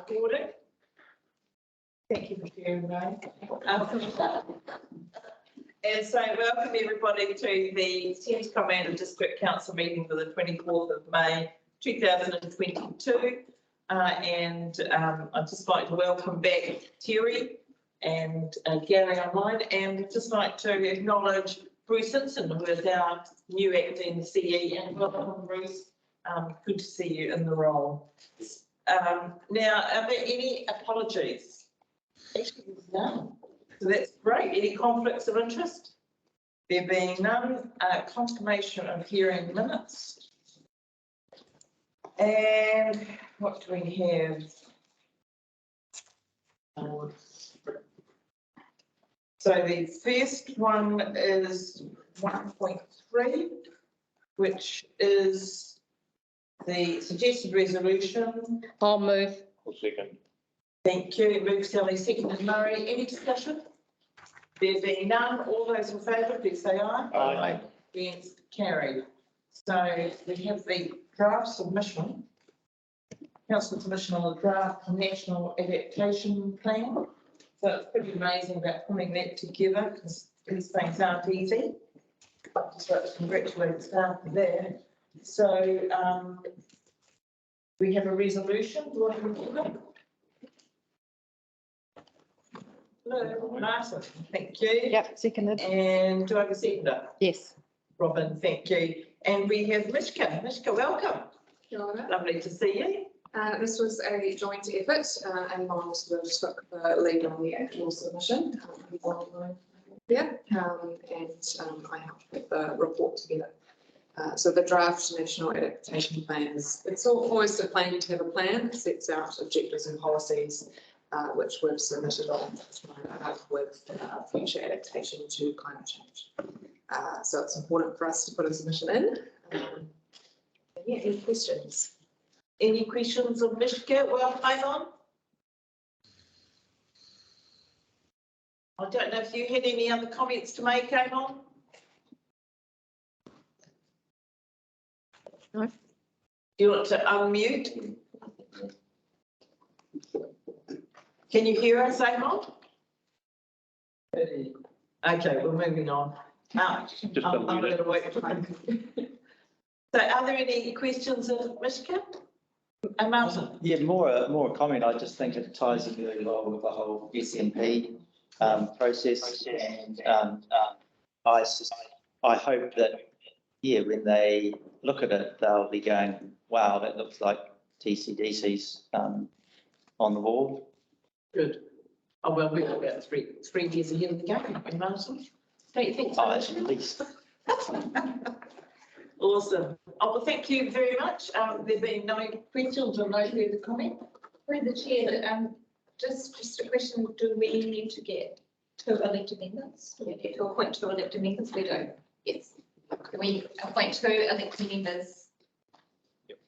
recording. Thank you for sharing that. And so welcome everybody to the 10th Commander District Council meeting for the 24th of May 2022. I'd just like to welcome back Terry and Gary online, and we'd just like to acknowledge Bruce Simpson, who is our new acting CE, and welcome Bruce. Good to see you in the role. Now, are there any apologies? Actually, there's none. So that's great. Any conflicts of interest? There being none, confirmation of hearing minutes. And what do we have? So the first one is 1.3, which is the suggested resolution. I'll move. I'll second. Thank you. Move Sally, seconded Murray. Any discussion? There being none, all those in favour, please say aye. Aye. Against, carried. So we have the draft submission. Council submission on the draft National Adaptation Plan. So it's pretty amazing about putting that together because these things aren't easy. Just like to congratulate staff for that. So we have a resolution. Do you want to read it? Hello, Martin. Thank you. Yep, seconded. And do I have a seconder? Yes. Robin, thank you. And we have Mishka. Mishka, welcome. Kia ora. Lovely to see you. This was a joint effort, and I sort of took the lead on the actual submission. I helped put the report together. So the draft National Adaptation Plan it's always a plan to have a plan, sets out objectives and policies, which we've submitted on with future adaptation to climate change. So it's important for us to put a submission in. Yeah, any questions? Any questions of Mishka? Well, hang on. I don't know if you had any other comments to make, Amon? No. You want to unmute? Can you hear us, Amon? Okay, we're moving on. I'm going to wait for him. So are there any questions of Mishka? Martin? Yeah, more a comment. I just think it ties in really well with the whole SMP process, and I hope that when they look at it, they'll be going, "Wow, that looks like TCDC's on the wall." Good. Oh well, we've got about three years ahead of the game, Martin. Don't you think so? At least. Awesome. Oh, well, thank you very much. There being no questions or no further comment. Through the chair, just a question, do we need to get 2 elected members? Do we get to appoint 2 elected members? We do. Yes. Can we appoint 2 elected members? Yep.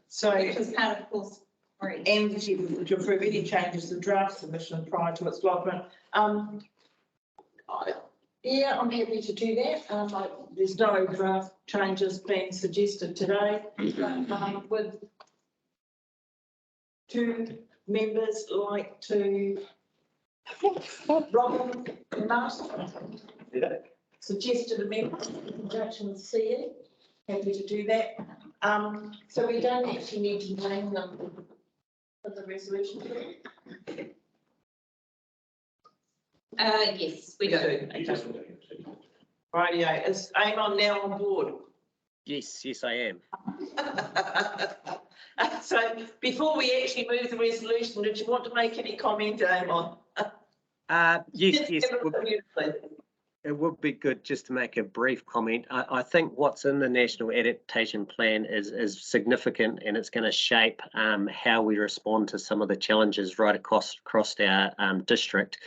So, Which is part of course 3. and to approve any changes to draft submission prior to its lodgement. Yeah, I'm happy to do that. There's no draft changes being suggested today. Would 2 members like to? Robin and Martin suggested a member in conjunction with CE. Happy to do that. So we don't actually need to name them for the resolution. Yes, we do. Okay. Rightio. Is Amon now on board? Yes, I am. So before we actually move the resolution, did you want to make any comment, Amon? Yes. It would be good just to make a brief comment. I think what's in the National Adaptation Plan is significant, and it's going to shape how we respond to some of the challenges right across our district.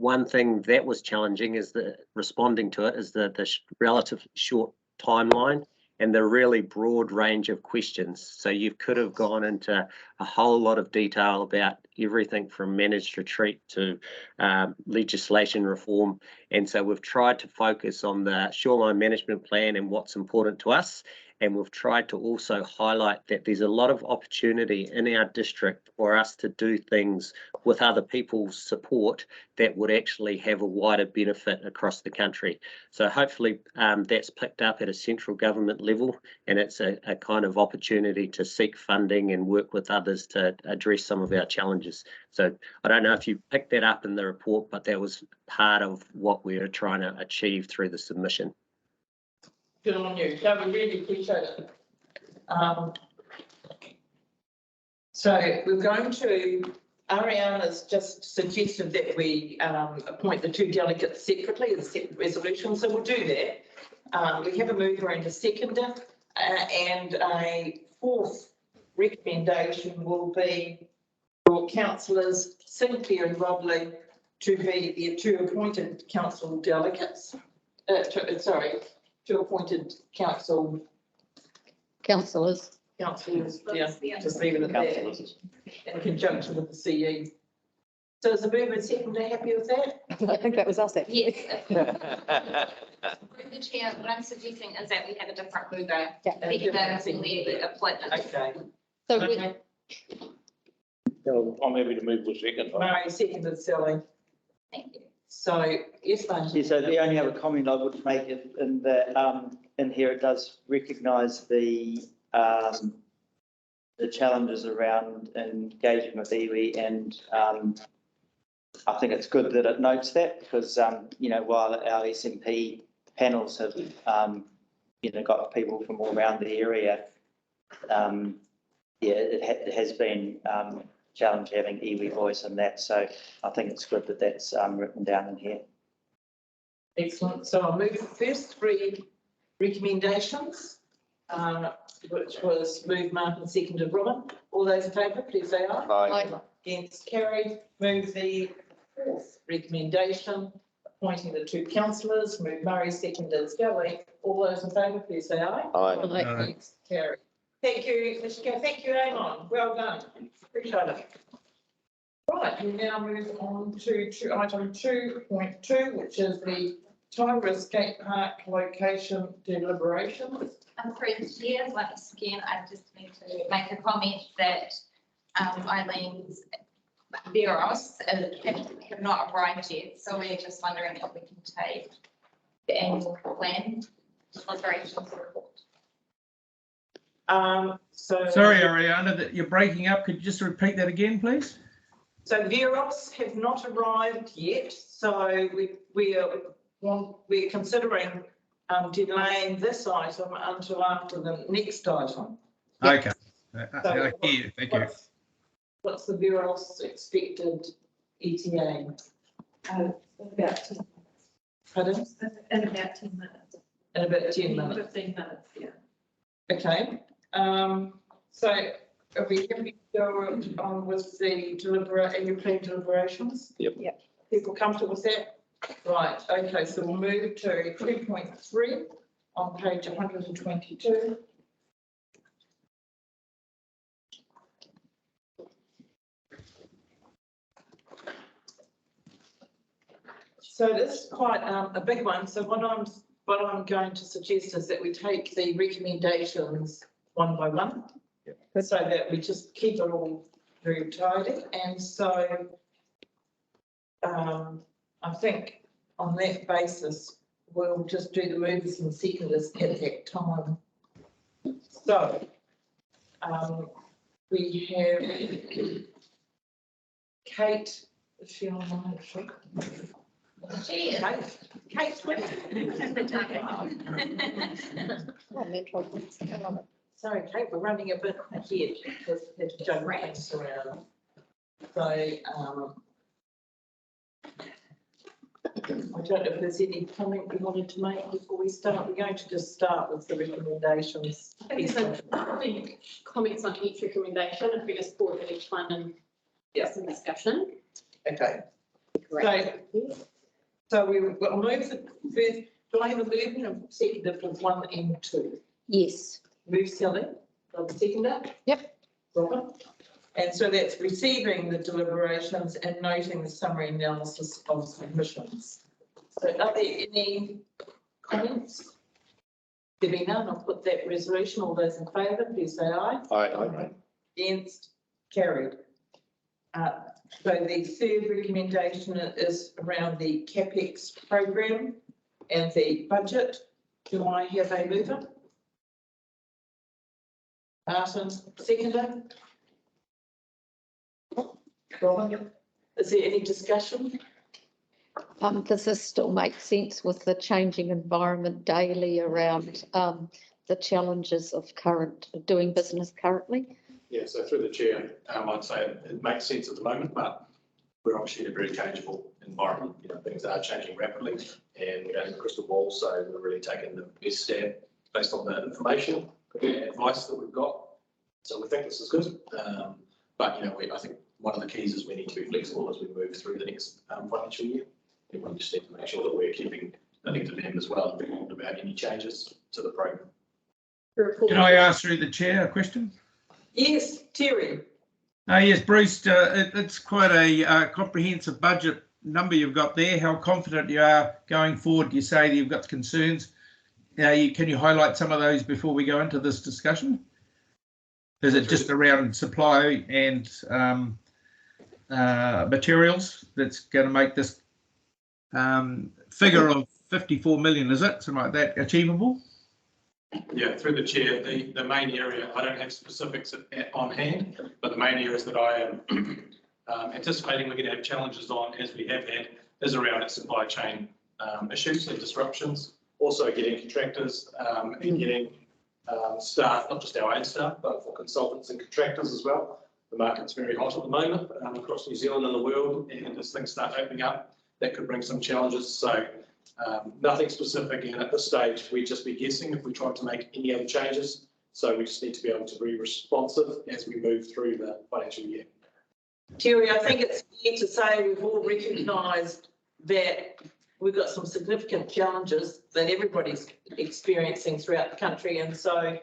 One thing that was challenging is responding to it is the relatively short timeline and the really broad range of questions. So you could have gone into a whole lot of detail about everything from managed retreat to legislation reform. And so we've tried to focus on the shoreline management plan and what's important to us. And we've tried to also highlight that there's a lot of opportunity in our district for us to do things with other people's support that would actually have a wider benefit across the country. So hopefully that's picked up at a central government level, and it's a kind of opportunity to seek funding and work with others to address some of our challenges. So I don't know if you picked that up in the report, but that was part of what we are trying to achieve through the submission. Good on you. No, we really appreciate it. So we're going to, Ariana's just suggested that we appoint the 2 delegates separately as separate resolutions, so we'll do that. We have a mover and a seconder, and a 4th recommendation will be for councillors Sinclair and Robley to be the 2 appointed council delegates. 2 appointed councillors, yeah, just leave it at that, in conjunction with the CE. So is the mover and seconder happy with that? I think that was us actually. Yes. The chair, what I'm suggesting is that we have a different mover. Yeah. Because the appointment. Okay. So Okay. I'm happy to move with second. Murray, seconded Sally. Thank you. So, yes, Martin? Yeah, so the only other comment I would make is in that, in here, it does recognise the challenges around engaging with iwi, and I think it's good that it notes that, because, you know, while our SMP panels have, you know, got people from all around the area, yeah, it has been challenge having iwi voice in that, so I think it's good that that's written down in here. Excellent. So I'll move the first 3 recommendations, which was moved Martin, seconded Robin. All those in favour, please say aye. Aye. Against, carried. Move the 4th recommendation, appointing the 2 councillors. Move Murray, seconded Scully. All those in favour, please say aye. Aye. Against, carried. Thank you, Mr. Chair. Thank you, Amon. Well done. Appreciate it. Right, we now move on to item 2.2, which is the Tairua Skatepark location deliberations. Through the chair, once again, I just need to make a comment that Eileen's Veros have not arrived yet, so we're just wondering if we can take the annual plan deliberations report. Sorry, Ariana, that you're breaking up. Could you just repeat that again, please? So Veros have not arrived yet, so we're considering delaying this item until after the next item. Okay. I hear you. Thank you. What's the Veros expected ETA? About 10 Pardon? in about 10 minutes. In about 10 minutes. 15 minutes, yeah. Okay. So are we going to go on with the annual plan deliberations? Yep. Yep. People comfortable with that? Right. Okay. So we'll move to 2.3 on page 122. So this is quite a big one. So what I'm going to suggest is that we take the recommendations one by one, so that we just keep it all very tidy. And so I think on that basis, we'll just do the movers and seconders at that time. So we have Kate, is she online? Kate. Sorry, Kate, we're running a bit ahead because there's jump things around. So I don't know if there's any comment you wanted to make before we start. We're going to just start with the recommendations. I think there's probably comments on each recommendation, if we just pause at each one and get some discussion. Okay. Great. So we will move the first. Do I have a movement of seconder for 1 and 2? Yes. Move Sally, Rob seconder. Yep. Robin. And so that's receiving the deliberations and noting the summary analysis of submissions. So are there any comments? There being none, I'll put that resolution. All those in favour, please say aye. Aye. Against, carried. So the third recommendation is around the CapEx program and the budget. Do I have a mover? Martin, seconder? Robin, is there any discussion? Does this still make sense with the changing environment daily around the challenges of doing business currently? Yeah, so through the chair, I'd say it makes sense at the moment, but we're obviously in a very changeable environment. You know, things are changing rapidly and we don't have a crystal ball, so we're really taking the best stand based on the information and advice that we've got. So we think this is good. But, you know, I think one of the keys is we need to be flexible as we move through the next financial year. And we just need to make sure that we're keeping elected members well informed about any changes to the program. Can I ask through the chair a question? Yes, Terry. Yes, Bruce, it's quite a comprehensive budget number you've got there. How confident you are going forward? You say that you've got concerns. Can you highlight some of those before we go into this discussion? Is it just around supply and materials that's going to make this figure of 54 million, is it? Something like that achievable? Yeah, through the chair, the main area, I don't have specifics on hand, but the main areas that I am anticipating we're going to have challenges on, as we have had, is around its supply chain issues and disruptions. Also getting contractors and getting staff, not just our own staff, but for consultants and contractors as well. The market's very hot at the moment across New Zealand and the world, and as things start opening up, that could bring some challenges. So nothing specific, and at this stage we'd just be guessing if we tried to make any other changes. So we just need to be able to be responsive as we move through the financial year. Terry, I think it's fair to say we've all recognised that we've got some significant challenges that everybody's experiencing throughout the country, and so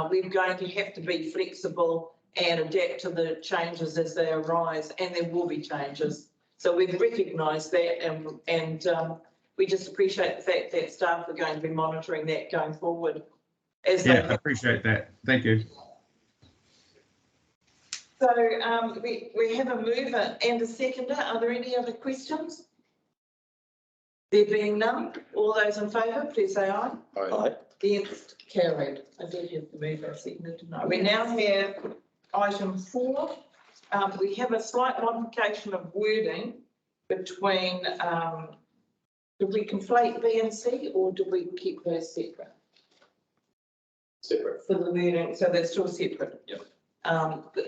we're going to have to be flexible and adapt to the changes as they arise, and there will be changes. So we've recognised that, and we just appreciate the fact that staff are going to be monitoring that going forward. Yeah, I appreciate that. Thank you. So we have a mover and a seconder. Are there any other questions? There being none, all those in favour, please say aye. Aye. Against, carried. I did have the mover and seconder tonight. We now have item 4. We have a slight modification of wording between, do we conflate B and C or do we keep those separate? Separate. For the wording, so they're still separate? Yep.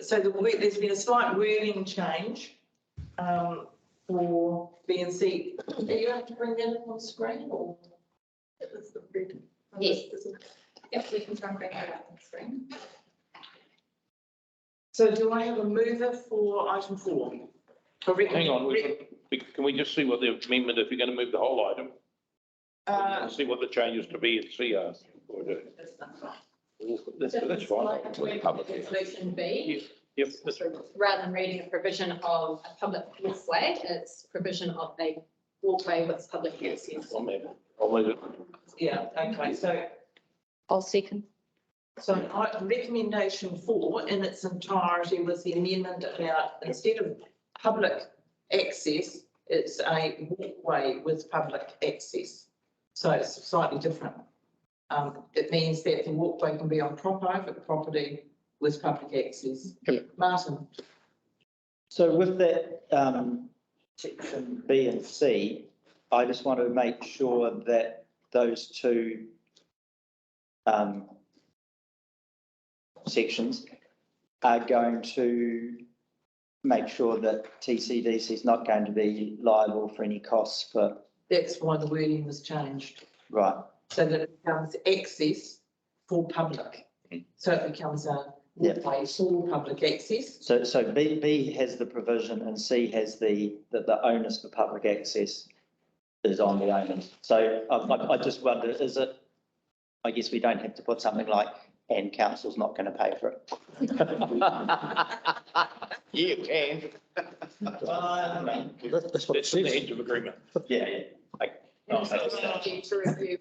So there's been a slight wording change for B and C. Are you able to bring that up on screen or? Yes. Yep, we can try and bring that up on the screen. So do I have a mover for item 4? Hang on, can we just see what the amendment, if you're going to move the whole item? See what the changes to B and C are. That's fine. Resolution B. Yep, that's right. Rather than reading a provision of a public walkway, it's provision of a walkway with public access. I'll move it. Yeah, okay, so I'll second. Recommendation 4 in its entirety was the amendment about, instead of public access, it's a walkway with public access. So it's slightly different. It means that the walkway can be on private property with public access. Martin. So with that section B and C, I just want to make sure that those two sections are going to make sure that TCDC is not going to be liable for any costs for. That's why the wording was changed. Right. So that it becomes access for public. So it becomes a walkway for public access. So B has the provision and C has the onus for public access is on the owners. So I just wonder, is it, I guess we don't have to put something like, and council's not going to pay for it. You can. That's the edge of agreement. Yeah. To review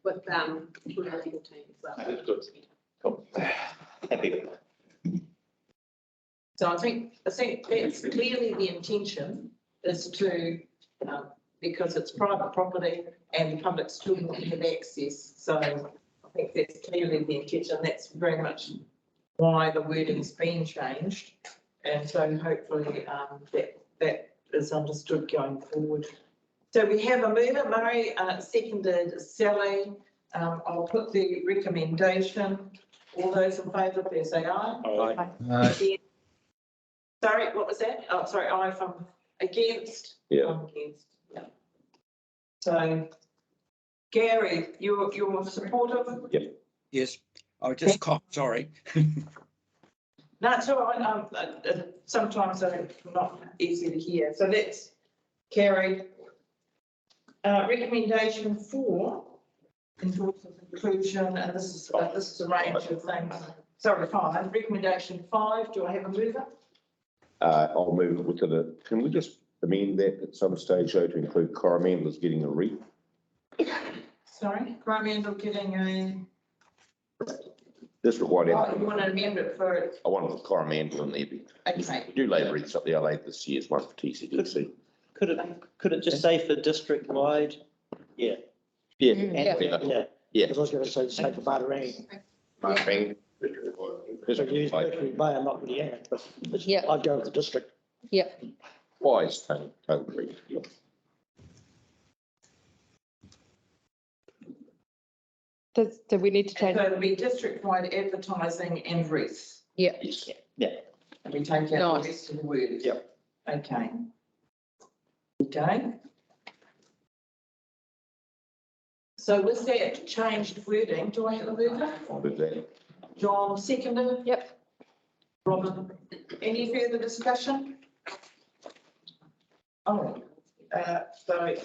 with our legal team as well. That's good. Cool. Happy with that. So I think that's clearly the intention is to, because it's private property and the public still will have access. So I think that's clearly the intention. That's very much why the wording's been changed. And so hopefully that is understood going forward. So we have a mover, Murray, seconded Sally. I'll put the recommendation. All those in favour, please say aye. Aye. Sorry, what was that? Oh, sorry, aye from against. Yeah. I'm against, yeah. So, Gary, you're supportive? Yes, I just coughed, sorry. No, it's all right. Sometimes they're not easy to hear. So that's carried. Recommendation 4, enforcement inclusion, and this is a range of things. Sorry, 5. Recommendation 5, do I have a mover? I'll move it within it. Can we just amend that at some stage though to include Coromandel getting a wreath? Sorry, Coromandel getting a, District wide. oh, you want to amend it for, I want to put Coromandel in there. okay. We do lay wreaths up there later this year, one for TCDC. Could it just say for district wide? Yeah. Yeah. And- Yeah. Yeah. Because I was going to say, say for Batarang. Marking. So use Mercury Bay, I'm not really at, but Yeah. I'd go with the district. Wise total wreath. Do we need to So change? it'll be district-wide advertising and wreaths, Yes. and we take out the Nice. rest of the words. Yep. Okay. Okay. So with that changed wording, do I have a mover? I'll do that. John seconded? Yep. Robin, any further discussion? Oh, so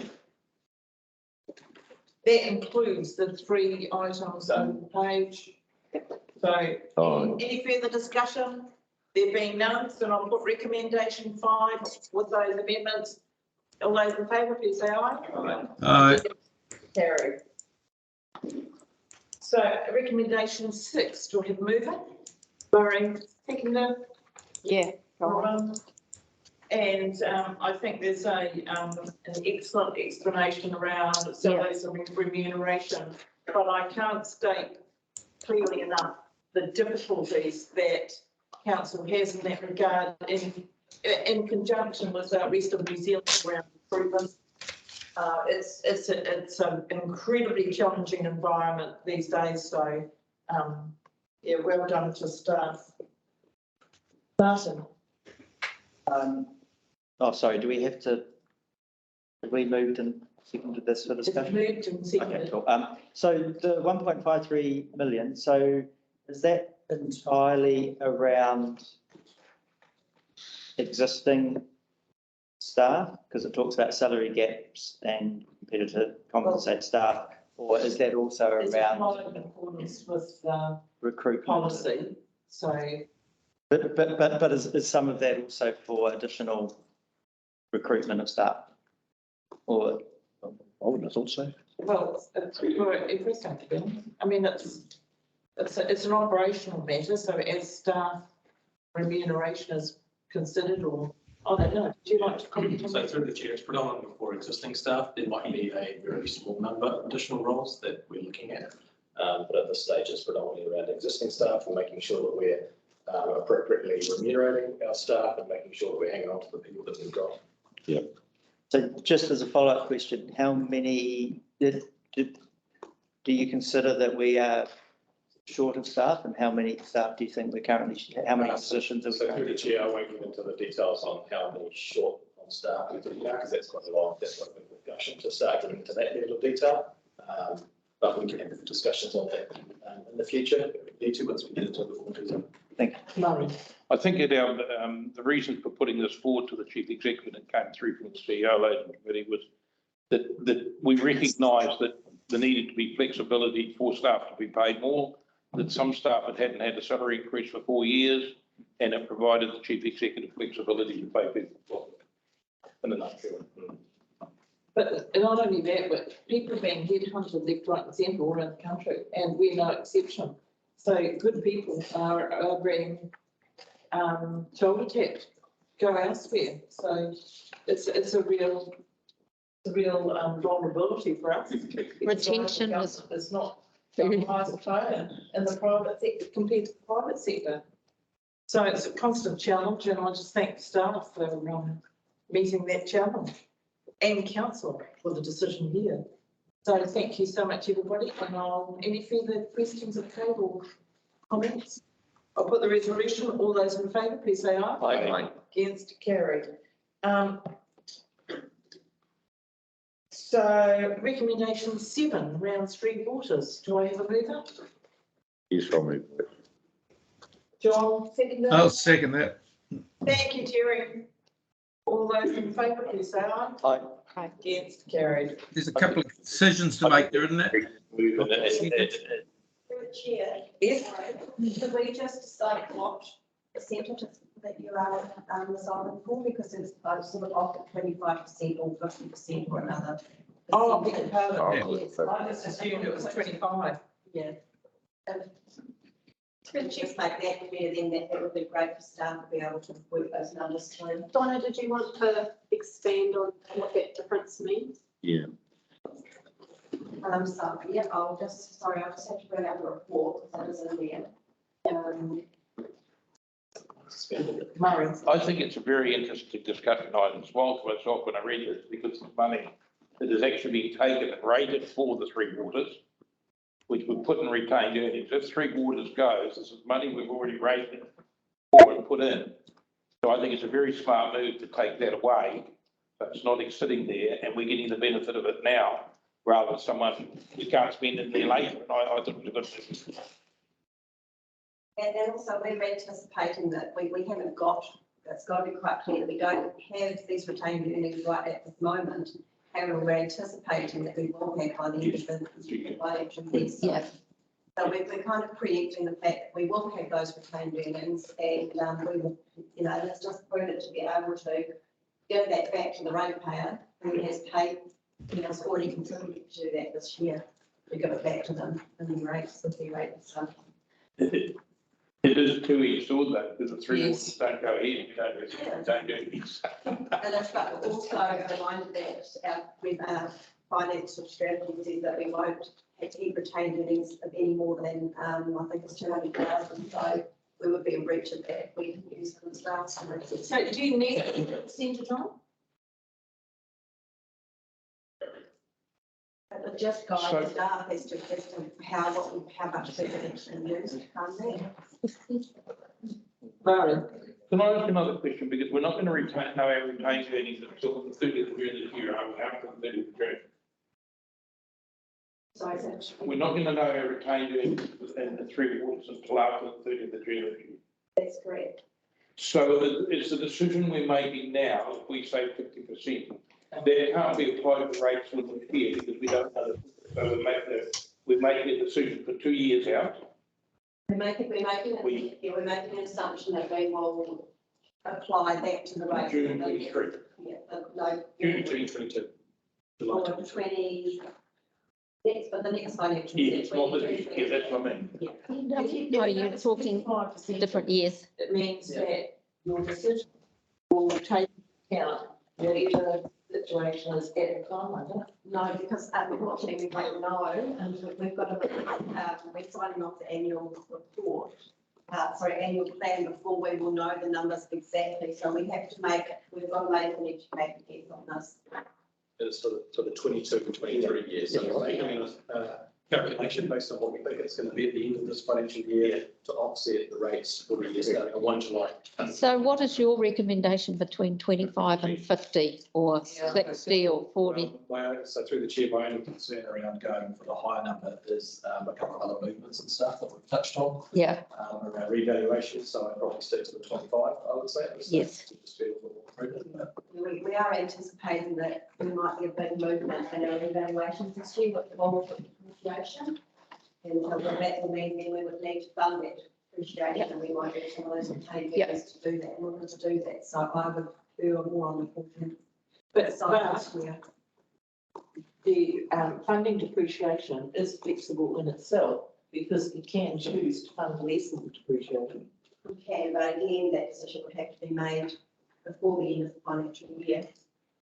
that includes the 3 items on the page. So Oh. any further discussion? There being none, so I'll put recommendation 5 with those amendments. All those in favour, please say aye. Aye. Carried. So recommendation 6, do I have a mover? Murray, seconder. Yeah. And I think there's an excellent explanation around salaries and remuneration, but I can't state clearly enough the difficulties that council has in that regard in conjunction with the rest of New Zealand around recruitment. It's an incredibly challenging environment these days, so yeah, well done to staff. Martin. Oh, sorry, do we have to, have we moved and seconded this for It's discussion? moved and Okay, seconded. cool. So the 1.53 million, so is that entirely around existing staff? Because it talks about salary gaps and competitor compensate staff, or is that also It's around not in accordance with recruitment? policy, so. But is some of that also for additional recruitment of staff? Or, I wouldn't have thought so. Well, it's for everything. I mean, it's an operational matter, so as staff remuneration is considered, or, I don't know, do you like to comment on So that? through the chair, it's predominantly for existing staff. There might be a very small number of additional roles that we're looking at. But at this stage, it's predominantly around existing staff and making sure that we're appropriately remunerating our staff and making sure that we're hanging on to the people that we've got. so just as a follow-up question, how many, do you consider that we are short of staff, and how many staff do you think we're currently, how many positions are we So through the currently? chair, I won't get into the details on how many short on staff we do now, because that's quite a long, that's quite a big discussion to start getting into that level of detail. But we can have discussions on that in the future, if we need to, once we get into the full detail. Thank you. Murray. I think that our, the reason for putting this forward to the chief executive and came through from the CEO later in the committee was that we recognise that there needed to be flexibility for staff to be paid more, that some staff hadn't had a salary increase for 4 years, and it provided the chief executive flexibility to pay people. In a nutshell. But not only that, but people are being headhunted left, right and centre all around the country, and we're no exception. So good people are being shoulder tapped, go elsewhere. So it's a real vulnerability for us. Retention is It's not very the highest player in the private sector compared to the private sector. So it's a constant challenge, and I just thank staff for meeting that challenge, and council for the decision here. So thank you so much, everybody, and any further questions of code or comments? I'll put the resolution. All those in favour, please say aye. Aye. Against, carried. So recommendation 7, rounds 3 waters. Do I have a mover? Yes, I'll move. John, second. I'll second that. Thank you, Terry. All those in favour, please say aye. Aye. Against, carried. There's a couple of decisions to make there, isn't there? Through the chair. Yes. Could we just decide what percentage that you are resigning for, because it's sort of off at 25% or 50% or another. Oh, big pardon. Oh, Yes. I just assumed it was 25. Yeah. Could just make that clear, then that would be great for staff to be able to work those numbers through. Donna, did you want to expand on what that difference means? Yeah. So, yeah, I'll just have to bring out the report, because that is in there. Murray. I think it's a very interesting discussion item. Smiled to myself when I read this because it's money that has actually been taken and rated for the 3 waters, which we've put in retained earnings. If 3 waters goes, this is money we've already rated for and put in. So I think it's a very smart move to take that away, but it's not sitting there and we're getting the benefit of it now rather than someone who can't spend it there later. And I think it was a good move. And also we're anticipating that we haven't got, it's got to be quite clear that we don't have these retained earnings right at this moment. However, we're anticipating that we will have by the end of the financial year. Yeah. So we're kind of preempting the fact that we will have those retained earnings, and we will, it's just prudent to be able to give that back to the ratepayer who has paid, has already contributed to do that this year, to give it back to them in the rates, the fee rate and stuff. It is two-edged sword though, because the 3 Yes. waters don't go ahead, we don't do this. And but also a reminder that our financial strategy says that we won't have any retained earnings of any more than, I think it's 200,000. So we would be in breach of that. We can use them as well. So do you need a percentage on? But just guide staff as to how much they can actually use to fund that. Murray. Can I ask another question? Because we're not going to know our retained earnings until the 30th of June this year, after the 30th of June. Sorry, We're not going to know our retained earnings in the 3 waters until after the 30th of June this year. that's correct. So it's the decision we're making now, if we say 50%, there can't be applied to rates for the year because we don't know. So we're making a decision for 2 years out. We're making an assumption that we will apply that to the rate. June 23. Yeah, no. June 2022. Or 20, for the next financial Yeah, year. it's not this year, that's what I mean. Yeah. No, you're talking different years. It means that your decision will take account whatever situation is at the time, I don't. No, because unfortunately we don't know, and we've got to, we're signing off the annual report, annual plan before we will know the numbers exactly. So we have to we've got to make an educated guess on this. It's for the 22 and 23 years. So we're making a calculation based on what we think it's going to be at the end of this financial year to offset the rates for the year starting on 1 July. So what is your recommendation between 25 and 50 or 60 or 40? So through the chair, my only concern around going for the higher number is a couple of other movements and stuff that we've touched on. Yeah. Around revaluation, so I'd probably stick to the 25, I would say. Yes. Just feel a little more prudent, but We are anticipating that there might be a big movement in our evaluations this year with the bond appreciation. And so that will mean then we would need to fund that appreciation, and we might get some of those retained earnings to do that, in order to do that. So I would do more on the 14th. But side. the funding depreciation is flexible in itself because we can choose to fund less than depreciation. We can, but again, that decision would have to be made before the end of the financial year.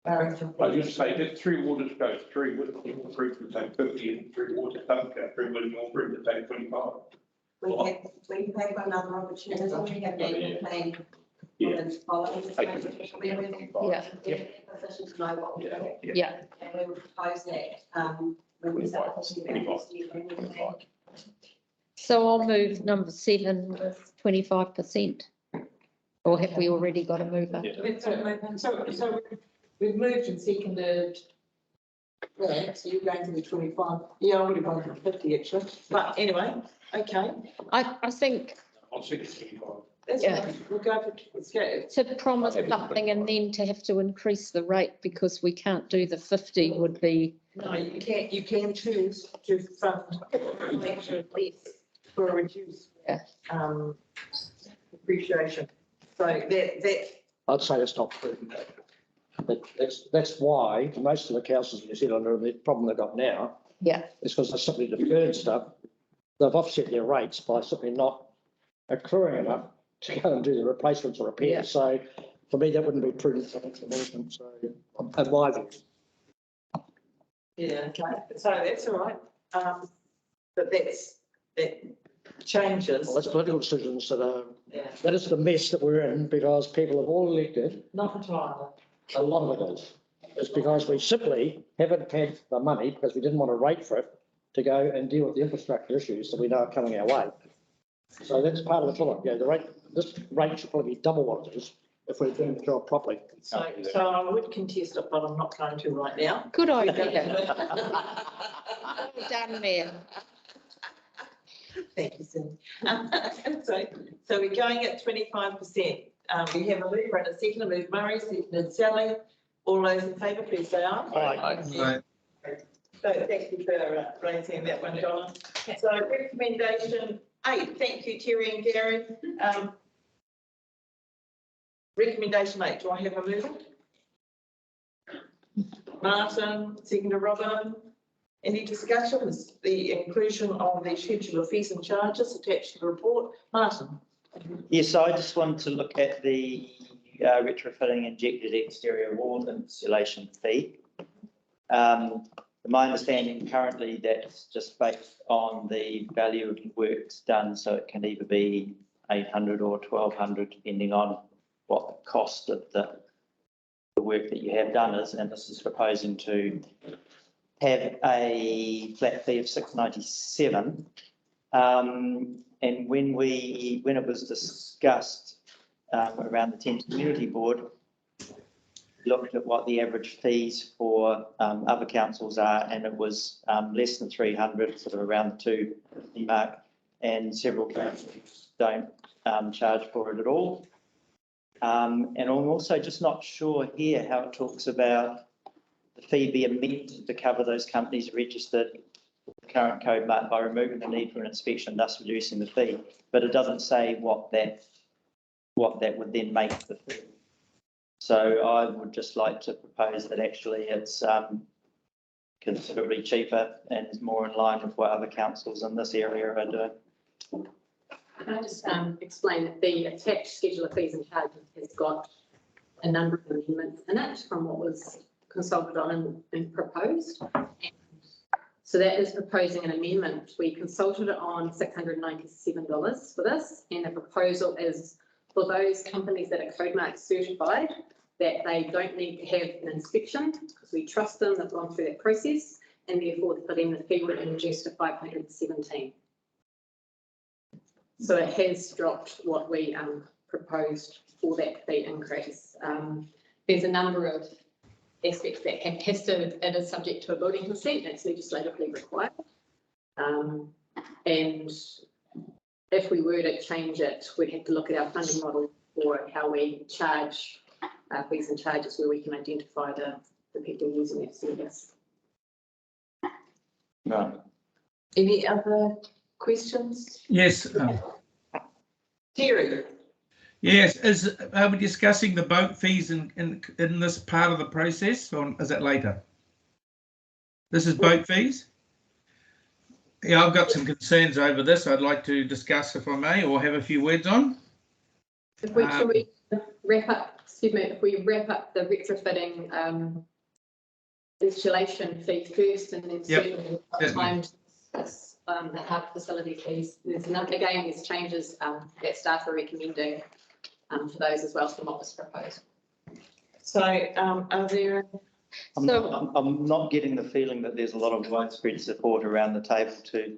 I just say that Three Waters goes through with more proof to take 50 and Three Waters doesn't go through with more proof to take 25. We have got another opportunity, we have annual plan. Yeah. Position to know what we're doing. Yeah. And we will propose that, when we start pushing the next year. So I'll move number 7 with 25%. Or have we already got a mover? So we've moved and seconded. Yeah, so you're going to the 25. Yeah, I would have gone for 50 actually, but anyway, okay. I think I'll say it's 25. That's Yeah. right. We'll go for, let's go. to promise something and then to have to increase the rate because we can't do the 50 would be, No, you can choose to fund less for a reduced. Yeah. Depreciation. So that, I'd say it's not prudent. That's why most of the councils in New Zealand are the problem they've got now. yeah. Is because they're simply deferred stuff. They've offset their rates by simply not accruing enough to go and do the replacements or repairs. Yeah. So for me, that wouldn't be prudent financial management. So in my view. yeah, okay. So that's all right. But that changes. Well, that's political decisions that are, Yeah, that is the mess that we're in because people have all elected, not entirely. a lot of it is. It's because we simply haven't had the money because we didn't want to wait for it to go and deal with the infrastructure issues that we know are coming our way. So that's part of the problem. Yeah, the rate, this rate should probably be double what it is if we're doing the job properly. So I would contest it, but I'm not going to right now. Good idea. Well done, Mayor. Thank you, Cindy. So we're going at 25%. We have a mover and a second, moved Murray, seconded Sally. All those in favour, please say aye. Right. So thank you for raising that one, Donna. So recommendation 8, thank you, Terry and Gary. Recommendation 8, do I have a mover? Martin, seconded Robin. Any discussions? The inclusion of the schedule of fees and charges attached to the report. Martin. Yes, I just wanted to look at the retrofitting injected exterior wall insulation fee. My understanding currently that's just based on the value of the works done, so it can either be 800 or 1200 depending on what the cost of the work that you have done is, and this is proposing to have a flat fee of 697. And when it was discussed around the Thames Community Board, looked at what the average fees for other councils are, and it was less than 300, sort of around the 250 mark, and several councils don't charge for it at all. And I'm also just not sure here how it talks about the fee be amended to cover those companies registered with the current code mark by removing the need for an inspection, thus reducing the fee. But it doesn't say what that would then make the fee. So I would just like to propose that actually it's considerably cheaper and is more in line with what other councils in this area are doing. Can I just explain that the attached schedule of fees and charges has got a number of amendments in it from what was consulted on and proposed. And so that is proposing an amendment. We consulted on $697 for this, and the proposal is for those companies that are Codemark certified, that they don't need to have an inspection because we trust them, they've gone through that process, and therefore for them the fee would reduce to $517. So it has dropped what we proposed for that fee increase. There's a number of aspects that it is subject to a building consent, that's legislatively required. And if we were to change it, we'd have to look at our funding model for how we charge fees and charges where we can identify the people using that service. No. Any other questions? Yes. Terry. Yes. Are we discussing the boat fees in this part of the process, or is that later? This is boat fees. Yeah, I've got some concerns over this I'd like to discuss if I may, or have a few words on. Should we wrap up, excuse me, if we wrap up the retrofitting installation fee first and then certainly time to discuss the hub facility fees. There's there's changes that staff are recommending for those as well from what was proposed. So are there? I'm not getting the feeling that there's a lot of widespread support around the table to.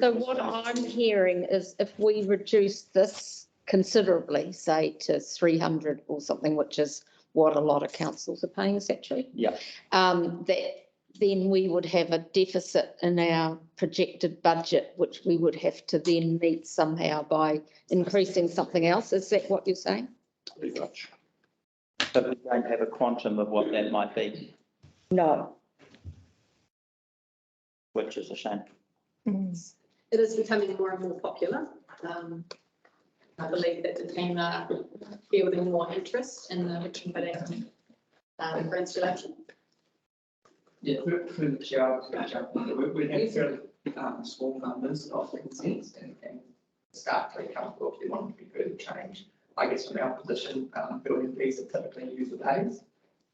So what I'm hearing is if we reduce this considerably, say to 300 or something, which is what a lot of councils are paying, is that true? Yeah. That then we would have a deficit in our projected budget, which we would have to then meet somehow by increasing something else. Is that what you're saying? Pretty much. But we don't have a quantum of what that might be, No. which is a shame. It is becoming more and more popular. I believe that the team are fielding more interest in the retrofitting for installation. Yeah, through the chair, we have fairly small numbers of consents and staff pretty comfortable if they want to be further change. I guess from our position, building fees are typically user pays,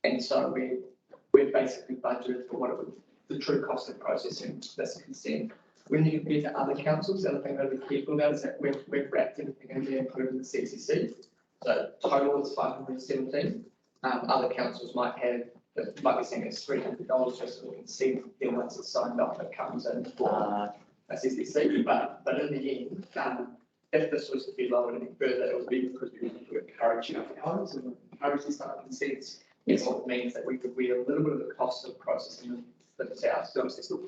and so we're basically budgeted for what it would, the true cost of processing this consent. When you compare to other councils, the other thing that we're careful about is that we've wrapped everything in there, including the CCC. So total is 517. Other councils might be saying it's $300 just so we can see then once it's signed off, it comes in for a CCC. But in the end, if this was to be lowered any further, it would be because we want to encourage homes and encourage these type of consents. Yes. It means that we could wear a little bit of the cost of processing this out. So it's still,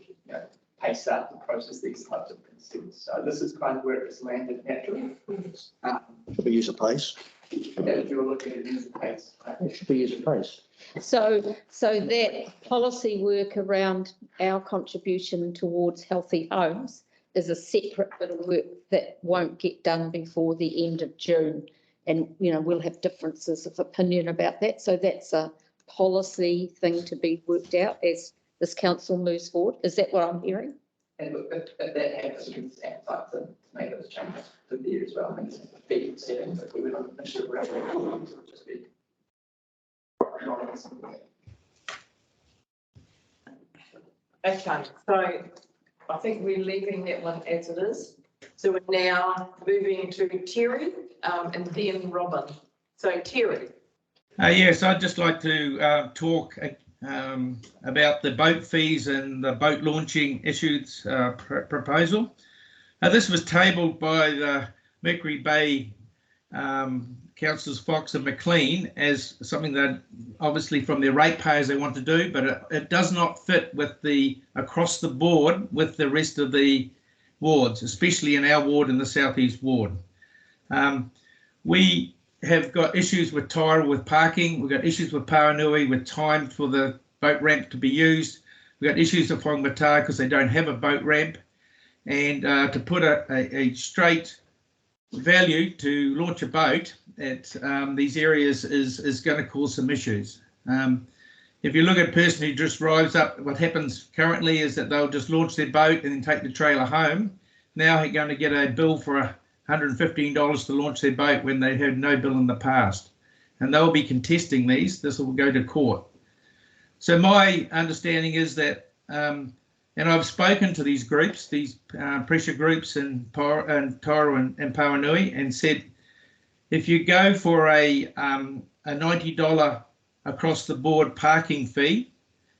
pay staff to process these types of consents. So this is kind of where it's landed naturally. Should we use a pace? If you're looking at user pays. It should be user pace. So that policy work around our contribution towards healthy homes is a separate bit of work that won't get done before the end of June. And, we'll have differences of opinion about that. So that's a policy thing to be worked out as this council moves forward. Is that what I'm hearing? And look, if that happens, we can appetite to make those changes to the year as well. I mean, it's a big setting, but we would not initially around it would just be. Okay, so I think we're leaving that one as it is. So we're now moving to Terry and then Robin. So Terry. Yes, I'd just like to talk about the boat fees and the boat launching issues proposal. This was tabled by the Mercury Bay Councillors Fox and McLean as something that obviously from their ratepayers they want to do, but it does not fit with the across the board with the rest of the wards, especially in our ward in the Southeast Ward. We have got issues with Tairua with parking. We've got issues with Paranui with time for the boat ramp to be used. We've got issues with Whangamata because they don't have a boat ramp. And to put a straight value to launch a boat at these areas is going to cause some issues. If you look at a person who just drives up, what happens currently is that they'll just launch their boat and then take the trailer home. Now they're going to get a bill for $115 to launch their boat when they had no bill in the past. And they'll be contesting these. This will go to court. So my understanding is that, and I've spoken to these groups, these pressure groups in Tairua and Paranui, and said, if you go for a $90 across the board parking fee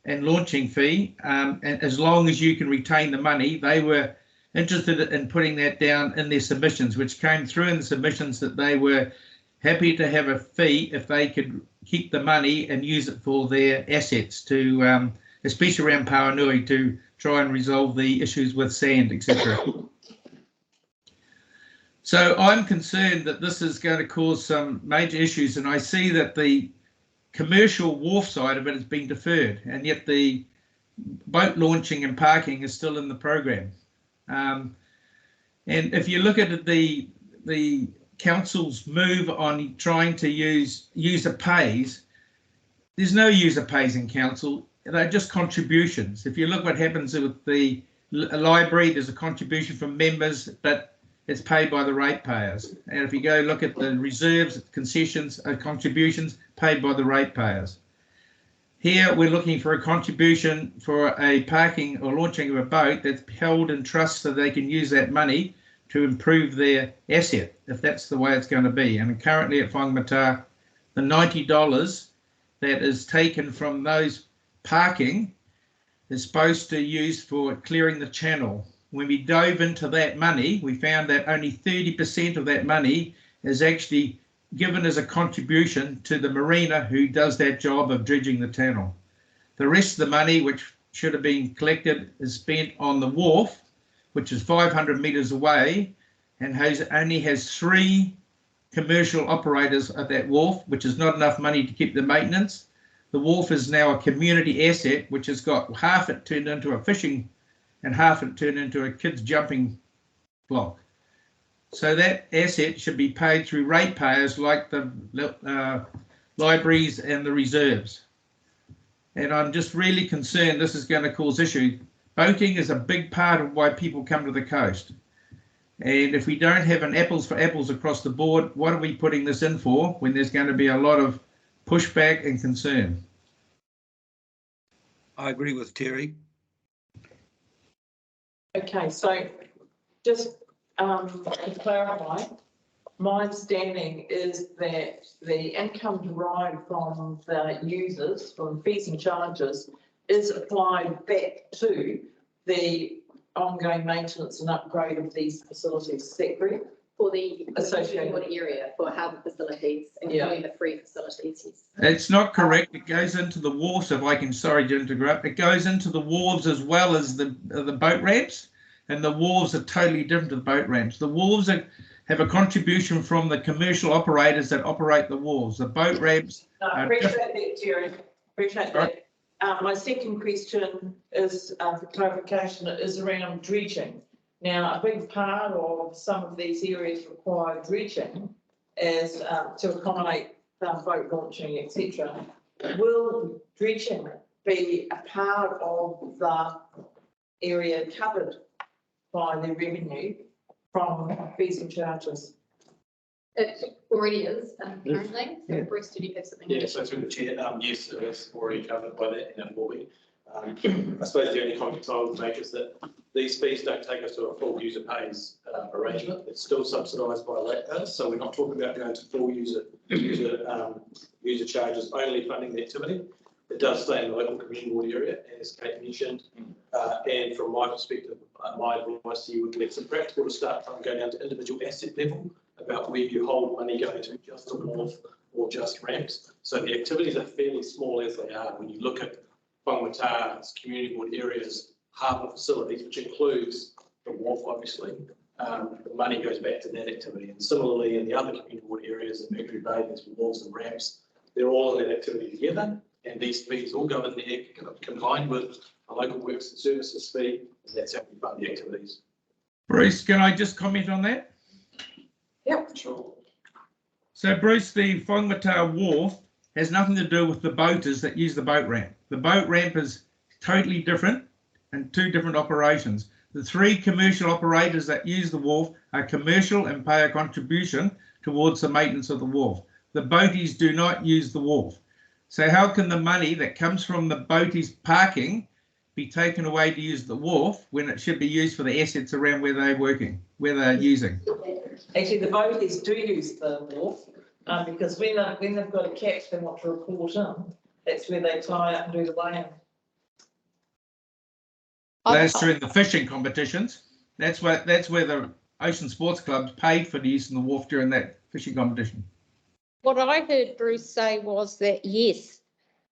and launching fee, and as long as you can retain the money, they were interested in putting that down in their submissions, which came through in the submissions that they were happy to have a fee if they could keep the money and use it for their assets to, especially around Paranui, to try and resolve the issues with sand, etc. So I'm concerned that this is going to cause some major issues, and I see that the commercial wharf side of it has been deferred, and yet the boat launching and parking is still in the program. And if you look at the council's move on trying to use user pays, there's no user pays in council. they're just contributions. If you look what happens with the library, there's a contribution from members, but it's paid by the ratepayers. And if you go look at the reserves, concessions, contributions paid by the ratepayers. Here we're looking for a contribution for a parking or launching of a boat that's held in trust so they can use that money to improve their asset, if that's the way it's going to be. And currently at Whangamata, the $90 that is taken from those parking is supposed to use for clearing the channel. When we dove into that money, we found that only 30% of that money is actually given as a contribution to the marina who does that job of dredging the channel. The rest of the money, which should have been collected, is spent on the wharf, which is 500 metres away and only has 3 commercial operators at that wharf, which is not enough money to keep the maintenance. The wharf is now a community asset, which has got half it turned into a fishing and half it turned into a kids jumping block. So that asset should be paid through ratepayers like the libraries and the reserves. And I'm just really concerned this is going to cause issue. Boating is a big part of why people come to the coast. And if we don't have an apples for apples across the board, what are we putting this in for when there's going to be a lot of pushback and concern? I agree with Terry. Okay, so just to clarify, my understanding is that the income derived from the users, from fees and charges, is applied back to the ongoing maintenance and upgrade of these facilities. Is that correct? For the associated area for harbour facilities, including the free facilities. Yes. It's not correct. It goes into the wharves, if I can, sorry to interrupt. It goes into the wharves as well as the boat ramps, and the wharves are totally different to the boat ramps. The wharves have a contribution from the commercial operators that operate the wharves. The boat ramps. I appreciate that, Terry. Appreciate that. My second question is, for clarification, is around dredging. Now, a big part of some of these areas require dredging as to accommodate boat launching, etc. Will dredging be a part of the area covered by the revenue from fees and charges? It already is currently. So Bruce, did you have something? Yeah, so through the chair, yes, it is already covered by that and it will be. I suppose the only comment I would make is that these fees don't take us to a full user pays arrangement. It's still subsidised by ratepayers, so we're not talking about going to full user charges only funding the activity. It does stay in the local community water area, as Kate mentioned. And from my perspective, my advice to you would be it's impractical to start trying to go down to individual asset level about where you hold money going to just a wharf or just ramps. So the activities are fairly small as they are. When you look at Whangamata's community water areas, harbour facilities, which includes the wharf, obviously, the money goes back to that activity. And similarly, in the other community water areas, in Mercury Bay, there's wharves and ramps. They're all in that activity together. And these fees all go in there combined with a local works and services fee. And that's how we fund the activities. Bruce, can I just comment on that? Yep, sure. So, Bruce, the Whangamata Wharf has nothing to do with the boaters that use the boat ramp. The boat ramp is totally different and 2 different operations. The 3 commercial operators that use the wharf are commercial and pay a contribution towards the maintenance of the wharf. The boaties do not use the wharf. So how can the money that comes from the boaties parking be taken away to use the wharf when it should be used for the assets around where they're working, where they're using? Actually, the boaties do use the wharf because when they've got a catch they want to report in, that's where they tie up and do the weigh-in. That's during the fishing competitions. That's where the Ocean Sports Clubs paid for the use of the wharf during that fishing competition. What I heard Bruce say was that, yes,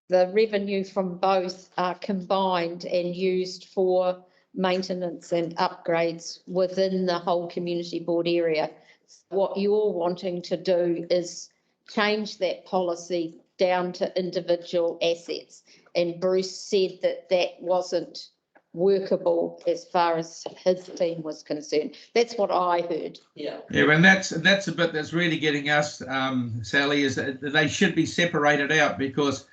the revenue from both are combined and used for maintenance and upgrades within the whole community board area. What you're wanting to do is change that policy down to individual assets. And Bruce said that that wasn't workable as far as his team was concerned. That's what I heard. Yeah. Yeah, and that's a bit that's really getting us, Sally, is that they should be separated out because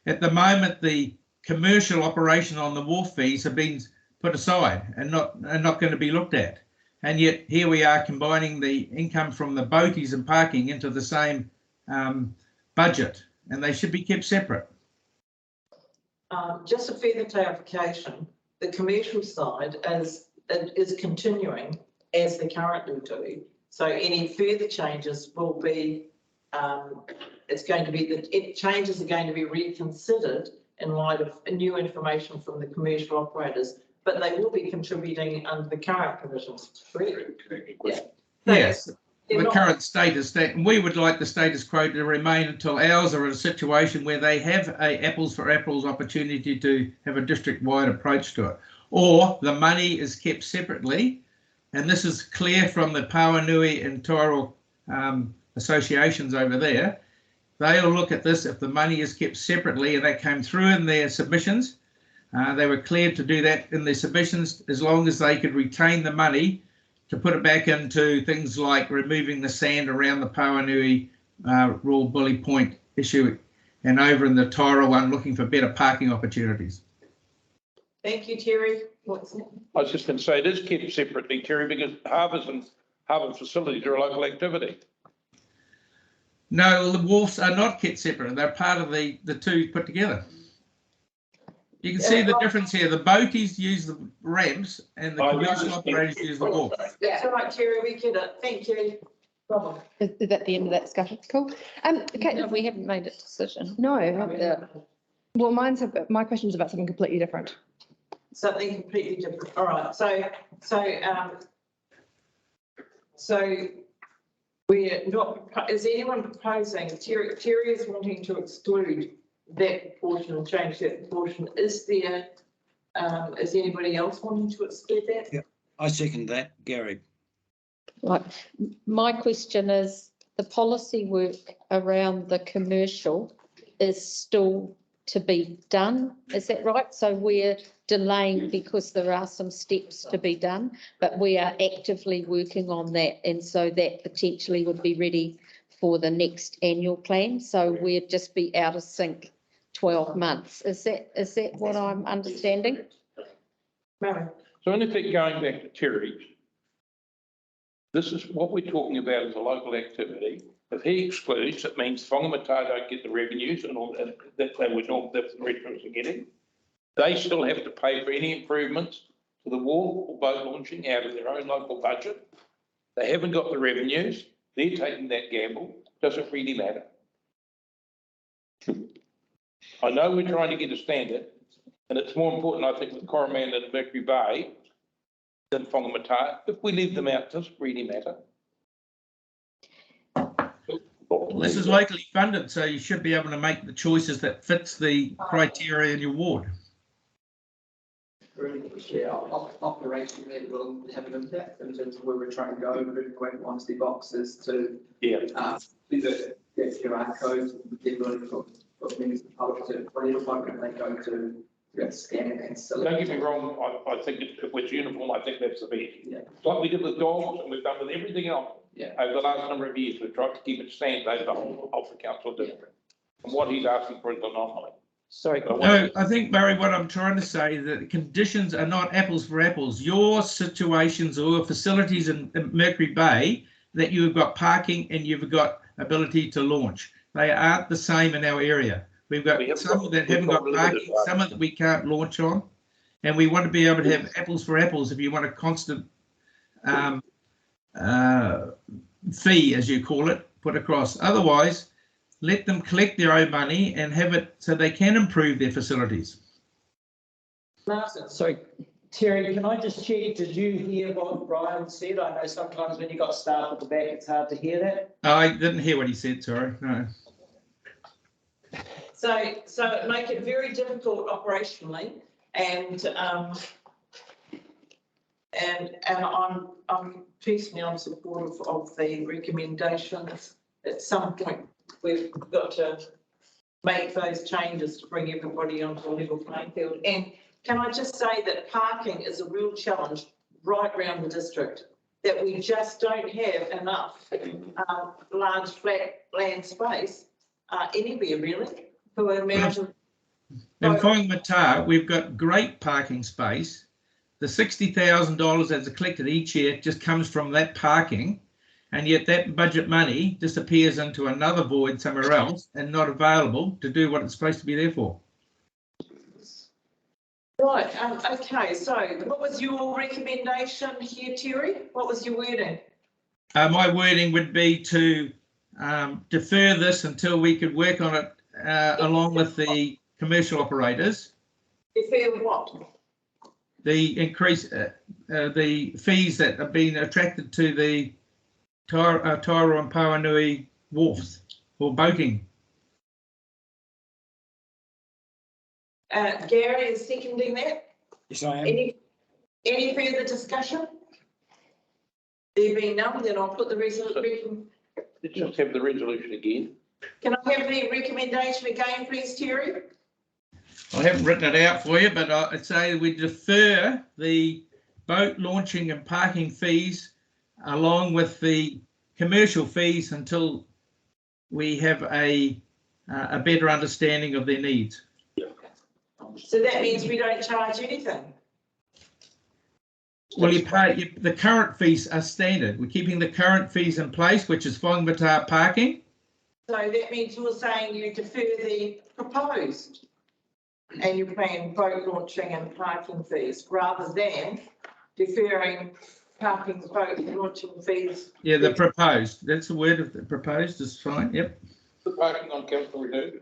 at the moment the commercial operation on the wharf fees have been put aside and not going to be looked at. And yet here we are combining the income from the boaties and parking into the same budget, and they should be kept separate. Just a further clarification, the commercial side is continuing as they currently do. So any further changes will be, changes are going to be reconsidered in light of new information from the commercial operators, but they will be contributing under the current provisions. Yeah. Yes, the current status, that we would like the status quo to remain until ours are in a situation where they have a apples for apples opportunity to have a district-wide approach to it, or the money is kept separately. And this is clear from the Pawanui and Tairua associations over there. They'll look at this if the money is kept separately, and that came through in their submissions. They were cleared to do that in their submissions as long as they could retain the money to put it back into things like removing the sand around the Pawanui Royal Bully Point issue, and over in the Tairua one looking for better parking opportunities. Thank you, Terry. I was just going to say, it is kept separately, Terry, because harbours and harbour facilities are a local activity. No, the wharfs are not kept separate. They're part of the two put together. You can see the difference here. The boaties use the ramps and the commercial operators use the wharf. That's all right, Terry, we get it. Thank you. Is that the end of that discussion? Cool. Okay. No, we haven't made a decision. No, well, my question's about something completely different. Something completely different. All right. So we're not. Is anyone proposing? Terry is wanting to exclude that portion and change that portion. Is there? Is anybody else wanting to exclude that? Yeah, I second that, Gary. Right. My question is, the policy work around the commercial is still to be done. Is that right? So we're delaying because there are some steps to be done, but we are actively working on that. And so that potentially would be ready for the next annual plan. So we'd just be out of sync 12 months. Is that what I'm understanding? So in effect, going back to Terry's, this is what we're talking about as a local activity. If he excludes, it means Whangamata don't get the revenues and all that they would normally, that the restaurants are getting. They still have to pay for any improvements to the wharf or boat launching out of their own local budget. They haven't got the revenues. They're taking that gamble. Doesn't really matter. I know we're trying to get a standard, and it's more important, I think, with Coromandel and Mercury Bay than Whangamata. If we leave them out, does it really matter? This is locally funded, so you should be able to make the choices that fits the criteria in your ward. Yeah, operationally it will have an impact in terms of where we're trying to go, moving away from honesty boxes to the QR codes, the ability for things to publish to whatever program they go to scan and select. Don't get me wrong, I think if it's uniform, I think that's the best. Yeah. It's like we did with dogs and we've done with everything else. Yeah. Over the last number of years, we've tried to keep it standard over the whole of the council district. And what he's asking for is an anomaly. Sorry. No, I think, Murray, what I'm trying to say is that the conditions are not apples for apples. Your situations or facilities in Mercury Bay, that you've got parking and you've got ability to launch, they aren't the same in our area. We've got some that haven't got parking, some that we can't launch on, and we want to be able to have apples for apples if you want a constant fee, as you call it, put across. Otherwise, let them collect their own money and have it so they can improve their facilities. Martin. Sorry, Terry, can I just check, did you hear what Brian said? I know sometimes when you got staff at the back, it's hard to hear that. I didn't hear what he said, sorry, no. So make it very difficult operationally, and I'm personally supportive of the recommendations. At some point, we've got to make those changes to bring everybody onto a level playing field. And can I just say that parking is a real challenge right around the district, that we just don't have enough large flat land space anywhere really for the amount of. In Whangamata, we've got great parking space. The $60,000 that's collected each year just comes from that parking, and yet that budget money disappears into another void somewhere else and not available to do what it's supposed to be there for. Right, okay, so what was your recommendation here, Terry? What was your wording? My wording would be to defer this until we could work on it along with the commercial operators. Defer what? The increase, the fees that have been attracted to the Tairua and Pauanui wharfs for boating. Gary is seconding that. Yes, I am. Any further discussion? There being none, then I'll put the resolution. Let's just have the resolution again. Can I have the recommendation again, please, Terry? I haven't written it out for you, but I'd say we defer the boat launching and parking fees along with the commercial fees until we have a better understanding of their needs. So that means we don't charge anything. Well, you pay the current fees are standard. We're keeping the current fees in place, which is Whangamata parking. So that means you're saying you defer the proposed and you're paying boat launching and parking fees rather than deferring parking, boat launching fees. Yeah, the proposed. That's the word of the proposed is fine. Yep. The parking on council reserve.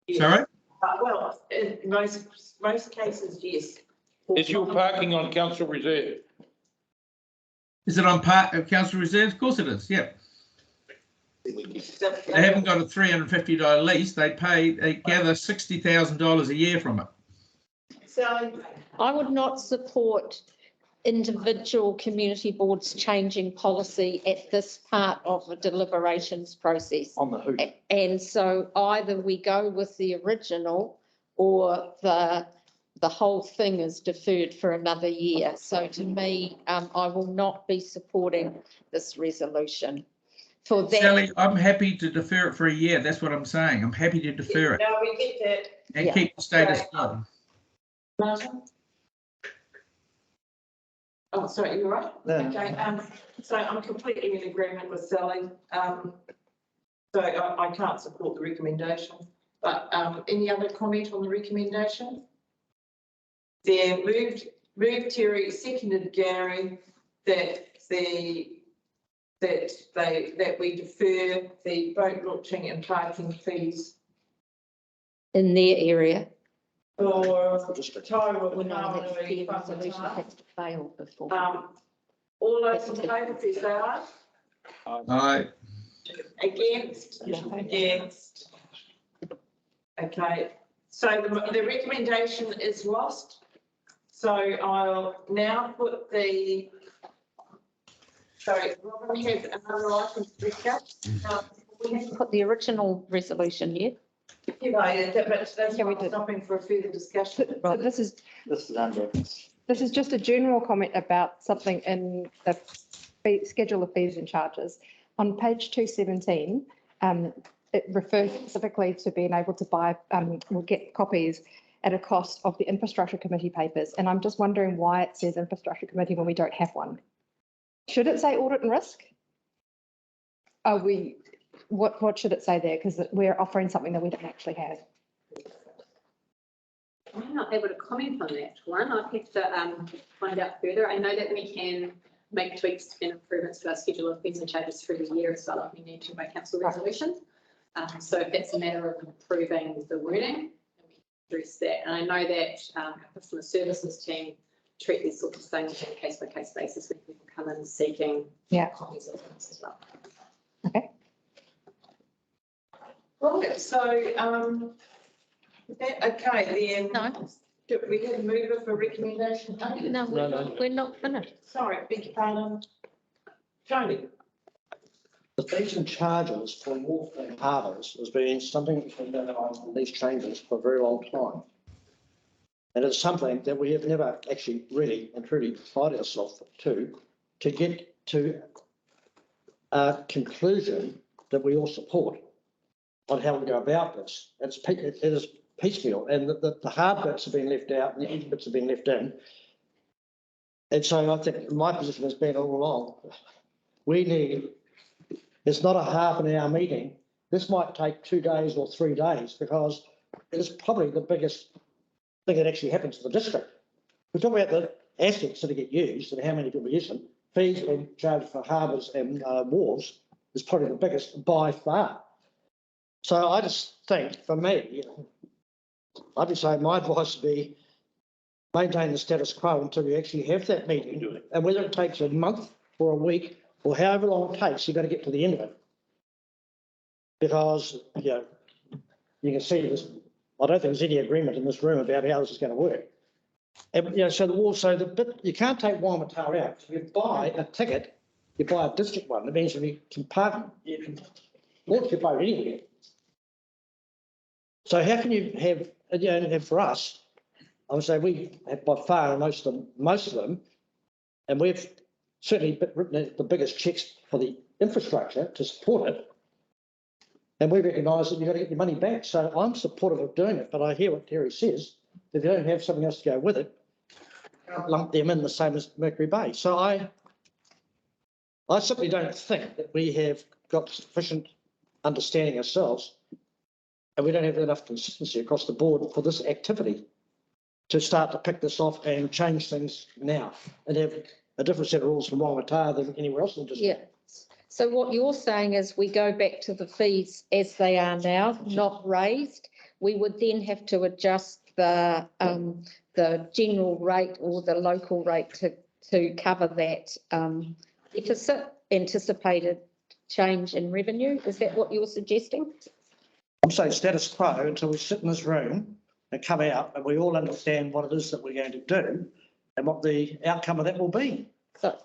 Yes. Sorry? Well, in most cases, yes. Is your parking on council reserve? Is it on part of council reserves? Of course it is. Yep. They haven't got a $350 lease. They gather $60,000 a year from it. So I would not support individual community boards changing policy at this part of the deliberations process. On the hoop. And so either we go with the original or the whole thing is deferred for another year. So to me, I will not be supporting this resolution. For that, Sally, I'm happy to defer it for a year. That's what I'm saying. I'm happy to defer it now we get that. and keep the status quo. Martin? Oh, sorry, you're right. No. Okay, so I'm completely in agreement with Sally. So I can't support the recommendation, but any other comment on the recommendation? There moved Terry, seconded Gary, that we defer the boat launching and parking fees in their area. for District. Tairua. Well, no, that's the resolution has to fail before. All those in favour, please say aye. Aye. Against? Against. Okay, so the recommendation is lost. So I'll now put the, sorry, Robin has another item to discuss. We haven't put the original resolution yet. You know, but that's why we're stopping for a further discussion. So this is just a general comment about something in the schedule of fees and charges. On page 217, it refers specifically to being able to buy, we'll get copies at a cost of the infrastructure committee papers. And I'm just wondering why it says infrastructure committee when we don't have one. Should it say audit and risk? Are we, what should it say there? Because we're offering something that we don't actually have. I'm not able to comment on that one. I'd have to find out further. I know that we can make tweaks and improvements to our schedule of fees and charges through the year as well if we need to by council resolution. So if that's a matter of improving the wording, we can address that. And I know that our customer services team treat these sorts of things on a case-by-case basis when people come in seeking copies of things as well. Okay. Right, so, okay, then. No. Do we have a mover for recommendation? No, we're not finished. Sorry, beg your pardon. Tony. The fees and charges for wharf and harbours has been something that's been going on in these chambers for a very long time. And it's something that we have never actually really and truly applied ourselves to get to a conclusion that we all support on how we go about this. It is piecemeal, and the hard bits have been left out and the easy bits have been left in. And so I think my position has been all along, it's not a half an hour meeting. This might take 2 days or 3 days because it is probably the biggest thing that actually happens to the district. We're talking about the assets that get used and how many people use them. Fees being charged for harbours and wharves is probably the biggest by far. So I just think, for me, I'd be saying my advice would be maintain the status quo until you actually have that meeting. And whether it takes a month or a week or however long it takes, you've got to get to the end of it. Because, you can see this, I don't think there's any agreement in this room about how this is going to work. And, so the bit, you can't take Waimatar out. If you buy a ticket, you buy a district one. That means you can launch your boat anywhere. So how can you have, and for us, I would say we have by far most of them, and we've certainly written the biggest checks for the infrastructure to support it. And we recognise that you've got to get your money back. So I'm supportive of doing it, but I hear what Terry says. If you don't have something else to go with it, you can't lump them in the same as Mercury Bay. So I simply don't think that we have got sufficient understanding ourselves, and we don't have enough consistency across the board for this activity to start to pick this off and change things now and have a different set of rules from Waimatar than anywhere else in the district. Yeah. So what you're saying is we go back to the fees as they are now, not raised. We would then have to adjust the general rate or the local rate to cover that deficit, anticipated change in revenue. Is that what you're suggesting? I'm saying status quo until we sit in this room and come out and we all understand what it is that we're going to do and what the outcome of that will be. So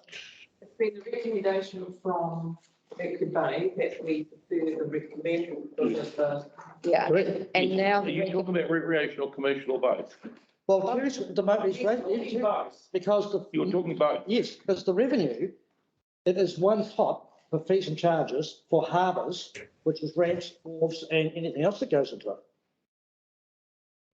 it's been the recommendation from Mercury Bay that we prefer the recreational because of the. Yeah, and now. Are you talking about recreational, commercial, or both? Well, at the moment, because you're talking both. Yes, because the revenue, it is one pot for fees and charges for harbours, which is ramps, wharves, and anything else that goes into it.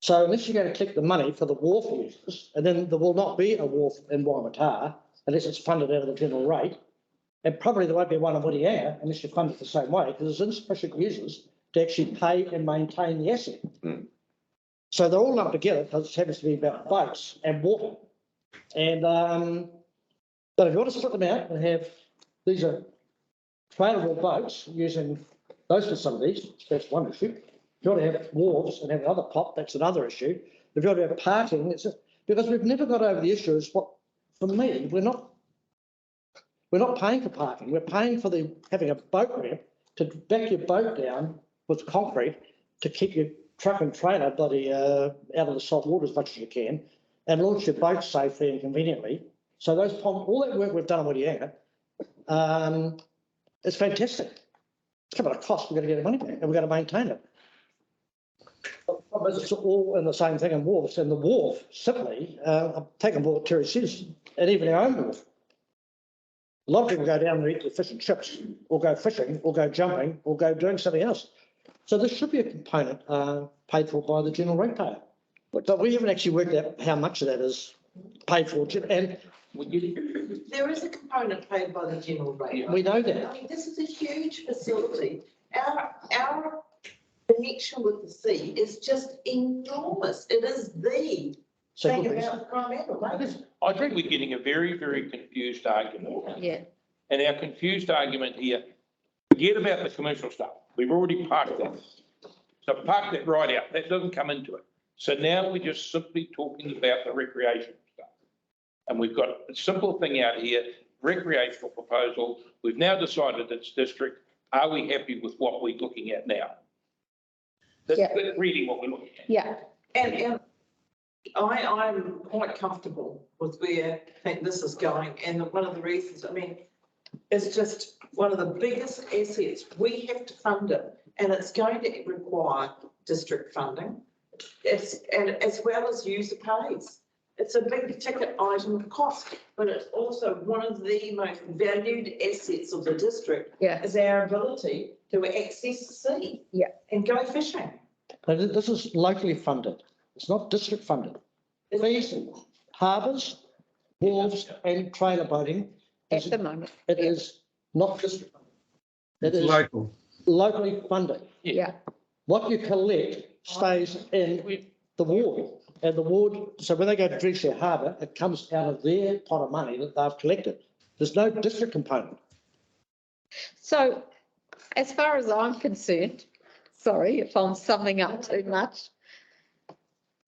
So unless you're going to collect the money for the wharf users, and then there will not be a wharf in Waimatar unless it's funded out of the general rate, and probably there won't be one in Whitianga unless you fund it the same way, because there's insufficient users to actually pay and maintain the asset. So they're all lumped together because it happens to be about boats and water. And but if you want to split them out and have, these are trailable boats using those facilities, that's one issue. If you want to have wharves and have another pot, that's another issue. If you want to have parking, it's because we've never got over the issue is what, for me, we're not paying for parking. We're paying for having a boat ramp to back your boat down with concrete to keep your truck and trailer out of the salt water as much as you can and launch your boat safely and conveniently. So all that work we've done on Whitianga, it's fantastic. It's come at a cost. We've got to get the money back and we've got to maintain it. It's all in the same thing in wharves. And the wharf, simply, I'm taking what Terry says, and even our own wharf. A lot of people go down and eat their fish and chips, or go fishing, or go jumping, or go doing something else. So there should be a component paid for by the general ratepayer. But we haven't actually worked out how much of that is paid for. And there is a component paid by the general rate. We know that. I mean, this is a huge facility. Our connection with the sea is just enormous. It is the thing about Fremantle. I think we're getting a very, very confused argument. Yeah. And our confused argument here, forget about the commercial stuff. We've already parked that. So park that right out. That doesn't come into it. So now we're just simply talking about the recreational stuff. And we've got a simple thing out here, recreational proposal. We've now decided it's district. Are we happy with what we're looking at now? That's really what we're looking at. Yeah. And I'm quite comfortable with where I think this is going. And one of the reasons, I mean, it's just one of the biggest assets. We have to fund it, and it's going to require district funding, as well as user pays. It's a big ticket item of cost, but it's also one of the most valued assets of the district. Yeah. Is our ability to access the sea. Yeah. And go fishing. This is locally funded. It's not district funded. Fees, harbours, wharves and trailer boating. At the moment. It is not district funded. It It's is local. locally funded. Yeah. What you collect stays in the ward. And the ward, so when they go to Dreshire Harbour, it comes out of their pot of money that they've collected. There's no district component. So as far as I'm concerned, sorry if I'm summing up too much,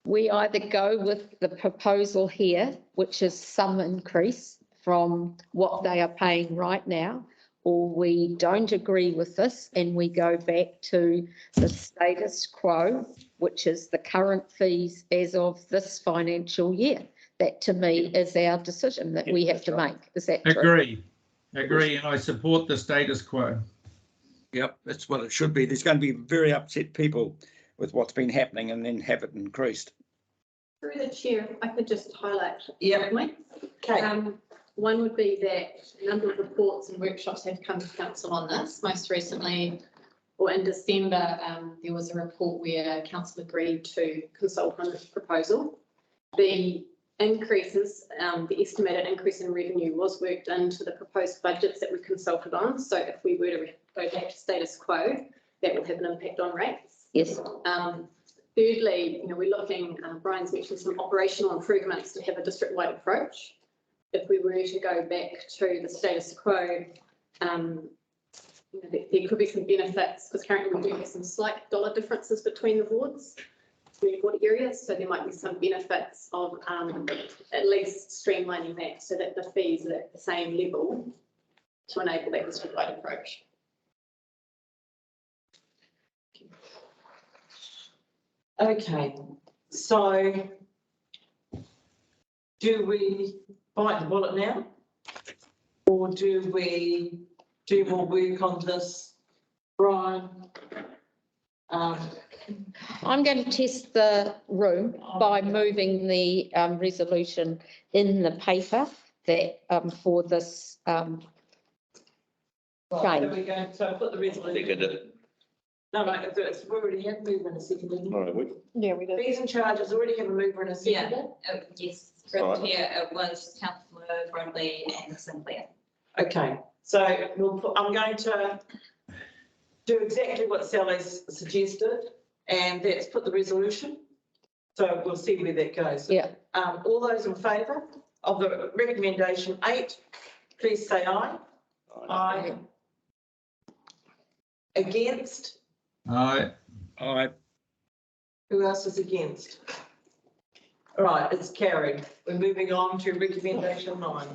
we either go with the proposal here, which is some increase from what they are paying right now, or we don't agree with this and we go back to the status quo, which is the current fees as of this financial year. That to me is our decision that we have to make. Is that true? Agree, and I support the status quo. Yep, that's what it should be. There's going to be very upset people with what's been happening and then have it increased. Through the chair, if I could just highlight. Yeah. Okay. One would be that a number of reports and workshops have come to council on this. Most recently, or in December, there was a report where council agreed to consult on this proposal. The increases, the estimated increase in revenue was worked into the proposed budgets that we consulted on. So if we were to go back to status quo, that will have an impact on rates. Yes. Thirdly, we're looking, Brian's mentioned some operational improvements to have a district-wide approach. If we were to go back to the status quo, there could be some benefits because currently we do have some slight dollar differences between the wards, ward areas. So there might be some benefits of at least streamlining that so that the fees are at the same level to enable that district-wide approach. Okay, so do we bite the bullet now? Or do we do more work on this, Brian? I'm going to test the room by moving the resolution in the paper that for this Right, change. so we're going to put the resolution. No, it's we already have mover and a second. Yeah, we do. Fees and charges already have a mover and a second. Yes, Right. here it was councillor Bromley and Sinclair. Okay, so we'll put, I'm going to do exactly what Sally's suggested, and that's put the resolution. So we'll see where that goes. Yeah. All those in favour of the recommendation 8, please say aye. Aye. Against? Aye. Who else is against? All right, it's carried. We're moving on to recommendation 9.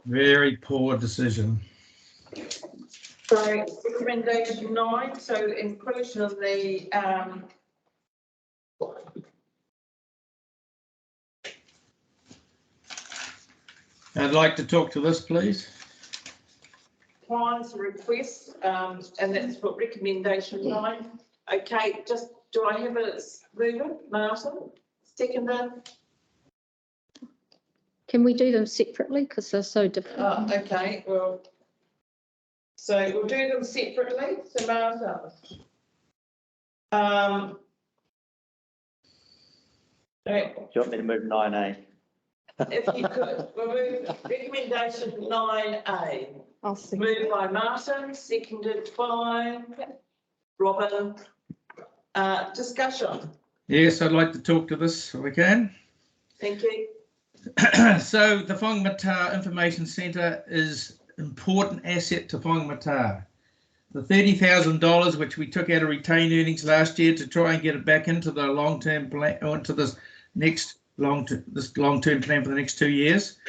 Very poor decision. So recommendation 9, so inclusion of the I'd like to talk to this, please. client's request, and that's for recommendation 9. Okay, just, do I have a mover, Martin? Seconder? Can we do them separately because they're so different? Okay, well, so we'll do them separately. So Martin. Do you want me to move 9A? If you could, we'll move recommendation 9A. I'll see. Moved by Martin, seconded by Robin. Discussion. Yes, I'd like to talk to this if we can. Thank you. So the Whangamata Information Centre is an important asset to Whangamata. The $30,000 which we took out of retained earnings last year to try and get it back into the long-term plan, or into this next long-term plan for the next 2 years.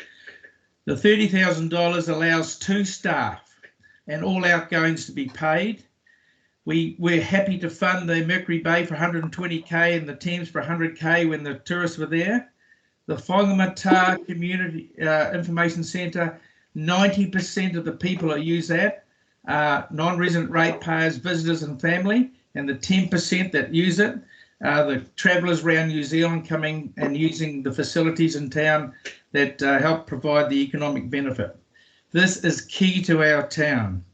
The $30,000 allows 2 staff and all outgoings to be paid. We're happy to fund the Mercury Bay for 120k and the Thames for 100k when the tourists were there. The Whangamata Community Information Centre, 90% of the people that use that are non-resident ratepayers, visitors and family, and the 10% that use it are the travellers around New Zealand coming and using the facilities in town that help provide the economic benefit. This is key to our town.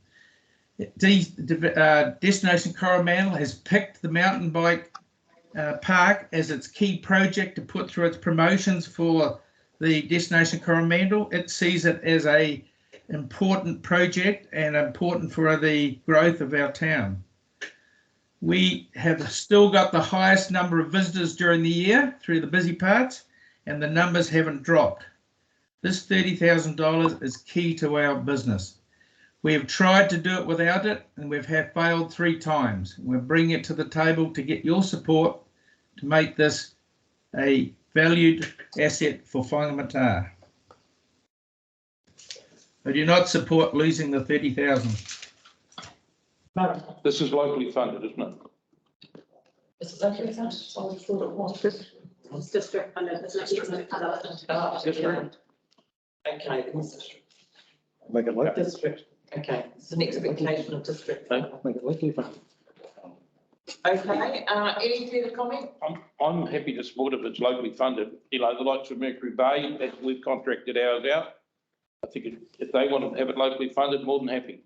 Destination Coromandel has picked the mountain bike Park as its key project to put through its promotions for the Destination Coromandel. It sees it as a important project and important for the growth of our town. We have still got the highest number of visitors during the year through the busy parts, and the numbers haven't dropped. This $30,000 is key to our business. We have tried to do it without it, and we've failed 3 times. We're bringing it to the table to get your support to make this a valued asset for Whangamata. I do not support losing the 30,000. This is locally funded, isn't it? It's locally funded, so I thought it was. It's district funded, it's not even other. Okay, it's district. Make it work. District. Okay, it's an expectation of district. Make it work, you find. Okay, any further comment? I'm happy to support if it's locally funded. You know, the likes of Mercury Bay, we've contracted ours out. I think if they want to have it locally funded, more than happy.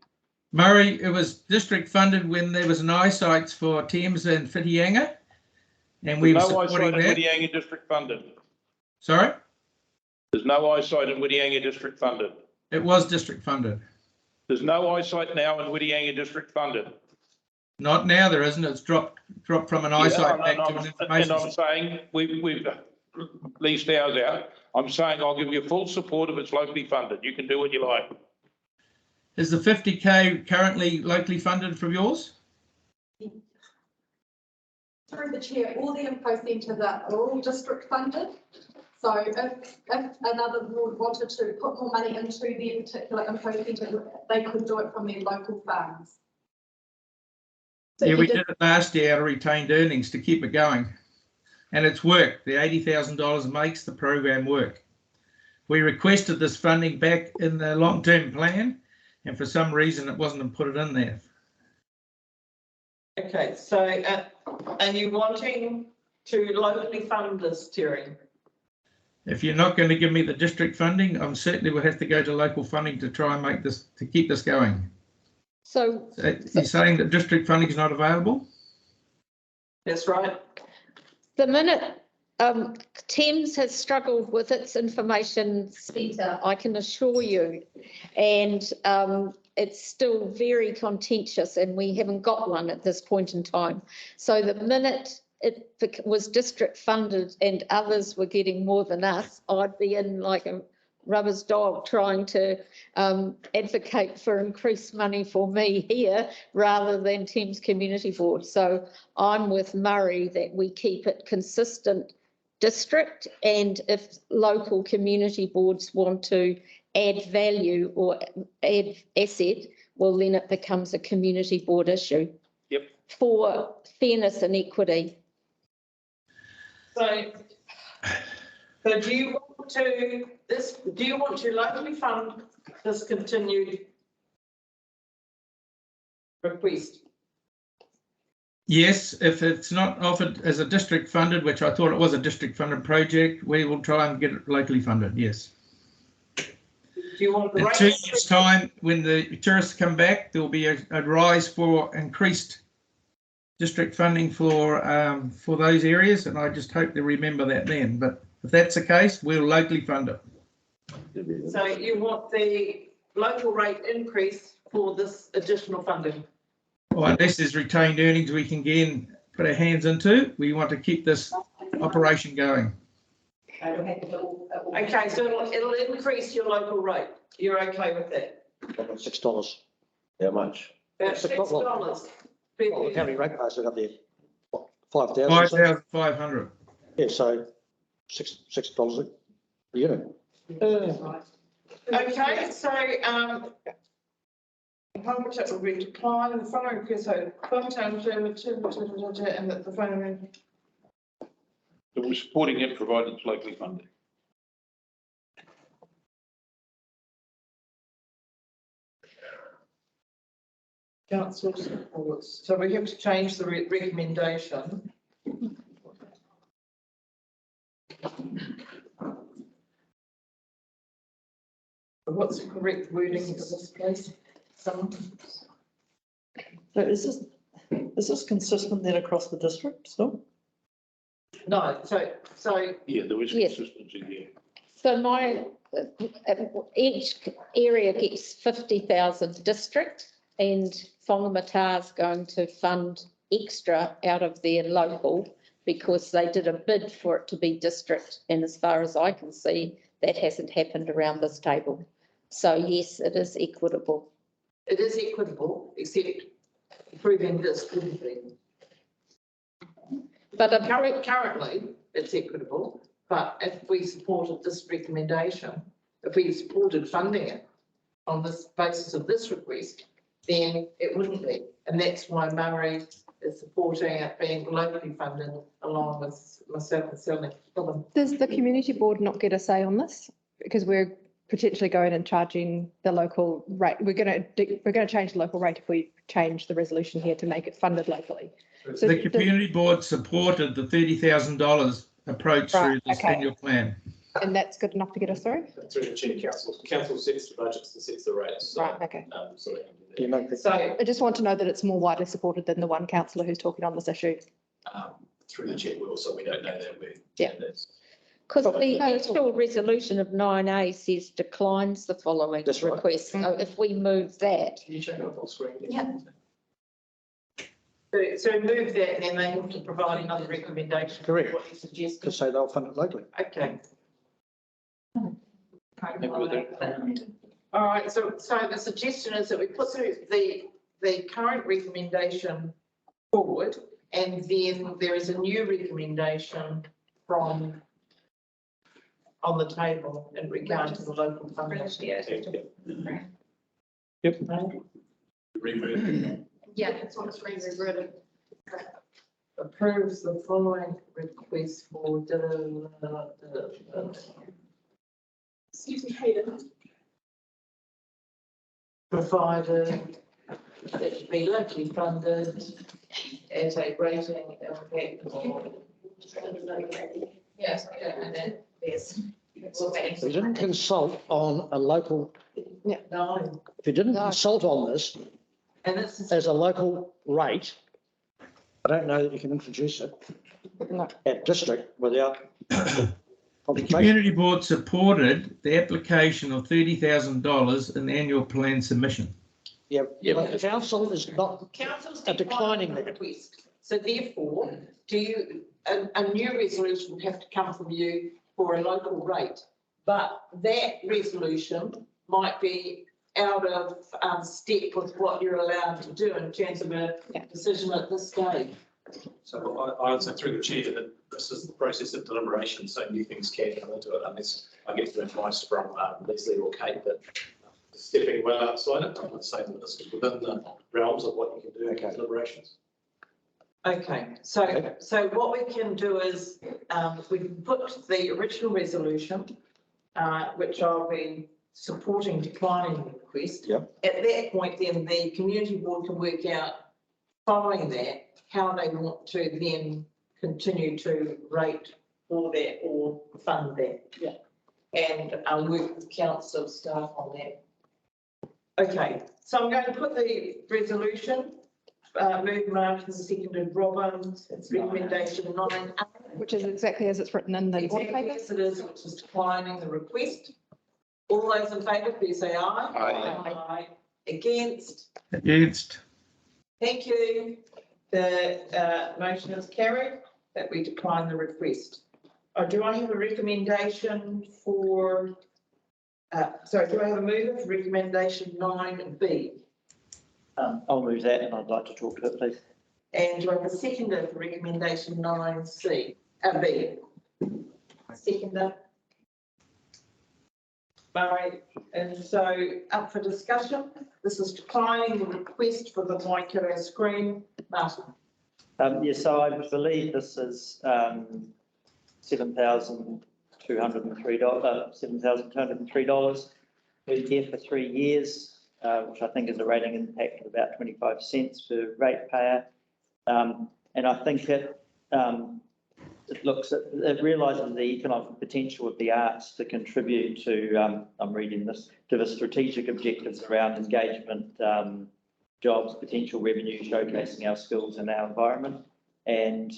Murray, it was district funded when there was an eyesight for Thames and Whitianga, and we were No supporting eyesight in that. Whitianga district funded. Sorry? There's no eyesight in Whitianga district funded. It was district funded. There's no eyesight now in Whitianga district funded. Not now, there isn't. It's dropped from an eyesight back to an information. And I'm saying we've leased ours out. I'm saying I'll give you full support if it's locally funded. You can do what you like. Is the 50K currently locally funded from yours? Through the chair, all the info centres are all district funded. So if another board wanted to put more money into their particular info centre, they could do it from their local funds. So Yeah, we did it last year out of retained earnings to keep it going. And it's worked. The $80,000 makes the program work. We requested this funding back in the long-term plan, and for some reason it wasn't put it in there. Okay, so are you wanting to locally fund this, Terry? If you're not going to give me the district funding, I'm certainly will have to go to local funding to try and make this, to keep this going. So You're saying that district funding is not available? That's right. the minute Thames has struggled with its information centre, I can assure you, and it's still very contentious, and we haven't got one at this point in time. So the minute it was district funded and others were getting more than us, I'd be in like a rubber's dog trying to advocate for increased money for me here rather than Thames Community Board. So I'm with Murray that we keep it consistent district, and if local community boards want to add value or add asset, well then it becomes a community board issue. Yep. For fairness and equity. So do you want to do you want to locally fund this continued request? Yes, if it's not offered as a district funded, which I thought it was a district funded project, we will try and get it locally funded, yes. Do you want the In 2 years' time, when the tourists come back, there will be a rise for increased district funding for those areas, and I just hope they remember that then. But if that's the case, we'll locally fund it. So you want the local rate increase for this additional funding? Well, unless there's retained earnings we can again put our hands into, we want to keep this operation going. Okay, so it'll increase your local rate. You're okay with that? $6. How much? About $6. Well, how many rate cars we got there? What, 5,000? 5,500. Yeah, so $6 a unit. Okay, so how much it will be decline in the following year, so and the following. So we're supporting it provided it's locally funded. Council supports, so we have to change the recommendation. What's the correct wording for this, please? Someone? So is this consistent then across the district still? No, so Yeah, there is Yes. consistency there. So each area gets 50,000 district, and Whangamata's going to fund extra out of their local because they did a bid for it to be district, and as far as I can see, that hasn't happened around this table. So yes, it is equitable. it is equitable, except proving this couldn't be. But Currently, it's equitable, but if we supported this recommendation, if we supported funding it on this basis of this request, then it wouldn't be. And that's why Murray is supporting it being locally funded along with myself and Sylvie. Does the community board not get a say on this? Because we're potentially going and charging the local rate. We're going to change the local rate if we change the resolution here to make it funded locally. So The community board supported the $30,000 approach through Right, this okay. annual plan. And that's good enough to get us through? Through the chair council. Council sets the budgets and sets the rates. So, Right, okay. so they can do that. So I just want to know that it's more widely supported than the one councillor who's talking on this issue. Through the chair will, so we don't know that we're. Yeah. Because the actual resolution of 9A says declines the following That's right. request. So if we move that, Can you check it up on screen? Yeah. So move that, and then they have to provide another recommendation. Correct. What you suggested. To say they'll fund it locally. Okay. Maybe with that. All right, so the suggestion is that we put the current recommendation forward, and then there is a new recommendation from on the table in regard to the local funding. Yep. Yeah, that's what it's really. Approves the following request for Excuse me, Hayden. provided that it be locally funded at a rating of. Yes, and then there's. If you didn't consult on a local, No, if you didn't No. consult on this and this is. as a local rate, I don't know that you can introduce it No. at district without The consultation. community board supported the application of $30,000 in the annual plan submission. Yeah, but the council is not Council's declining the that. request. So therefore, a new resolution would have to come from you for a local rate. But that resolution might be out of step with what you're allowed to do in terms of a decision at this stage. So I would say through the chair that this is the process of deliberation, so new things can come into it unless I get the advice from Leslie or Kate that stepping well outside it, I would say that this is within the realms of what you can do in deliberations. Okay, so what we can do is we can put the original resolution, which I'll be supporting declining the request. Yep. At that point, then the community board can work out, following that, how they want to then continue to rate for that or fund that. Yeah. And I'll work with council staff on that. Okay, so I'm going to put the resolution, moved Mark and seconded Robin, it's recommendation 9. Which is exactly as it's written in the board Exactly paper. as it is, which is declining the request. All those in favour, please say aye. Aye. Against? Against. Thank you. The motion is carried that we decline the request. Do I have a recommendation for, do I have a mover for recommendation 9B? I'll move that and I'd like to talk to it, please. And do I have a seconder for recommendation 9C, B? Seconder. Murray, and so up for discussion, this is declining the request for the Waikato screen. Martin. Yes, so I believe this is $7,203, $7,203 per year for 3 years, which I think is a rating impact of about 25 cents per ratepayer. And I think it realises the economic potential of the arts to contribute to, I'm reading this, to the strategic objectives around engagement, jobs, potential revenue, showcasing our skills and our environment. And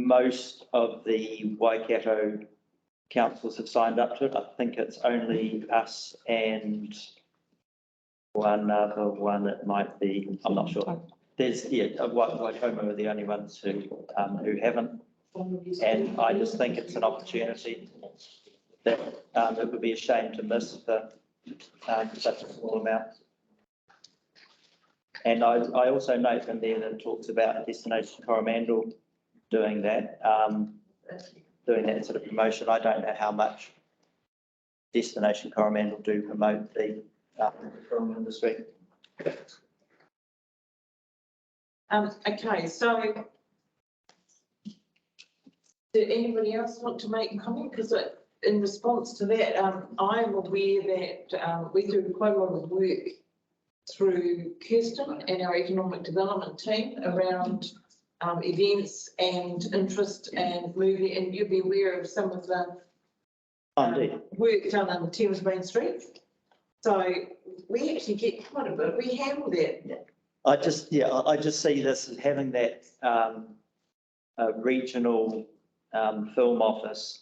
most of the Waikato councils have signed up to it. I think it's only us and one other one, it might be, I'm not sure. There's, Waikoma are the only ones who haven't. And I just think it's an opportunity that it would be a shame to miss for such a small amount. And I also note in there that it talks about Destination Coromandel doing that sort of promotion. I don't know how much Destination Coromandel do promote the film industry. Okay, so did anybody else want to make a comment? Because in response to that, I am aware that we do quite a lot of work through Kirsten and our economic development team around events and interest and movie, and you'll be aware of some of the work done on Thames Main Street. So we actually get quite a bit, we handle that. I just see this as having that regional film office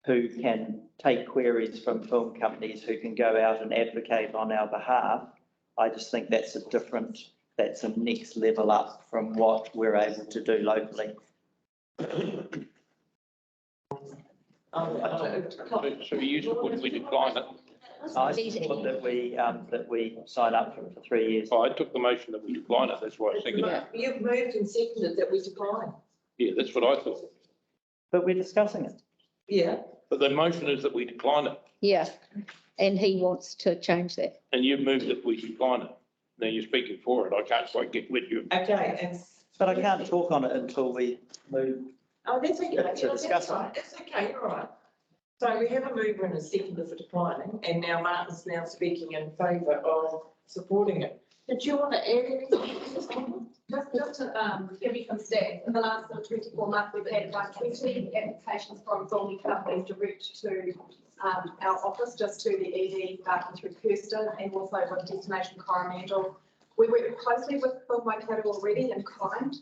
who can take queries from film companies who can go out and advocate on our behalf. I just think that's that's a next level up from what we're able to do locally. So you support we decline it? I support that we sign up for 3 years. I took the motion that we decline it, that's why I seconded it. You've moved and seconded that we decline. Yeah, that's what I thought. But we're discussing it. Yeah. But the motion is that we decline it. Yeah, and he wants to change that. And you've moved that we decline it. Now you're speaking for it. I can't quite get with you. Okay. But I can't talk on it until we move. Oh, that's okay. To discuss it. That's okay, you're right. So we have a mover and a seconder for declining, and now Martin's now speaking in favour of supporting it. Did you want to add anything? Just to give you some stats, in the last 24 months, we've had like 20 applications from filming companies direct to our office, just to the ED through Kirsten, and also with Destination Coromandel. We work closely with Film Waikato already and kind,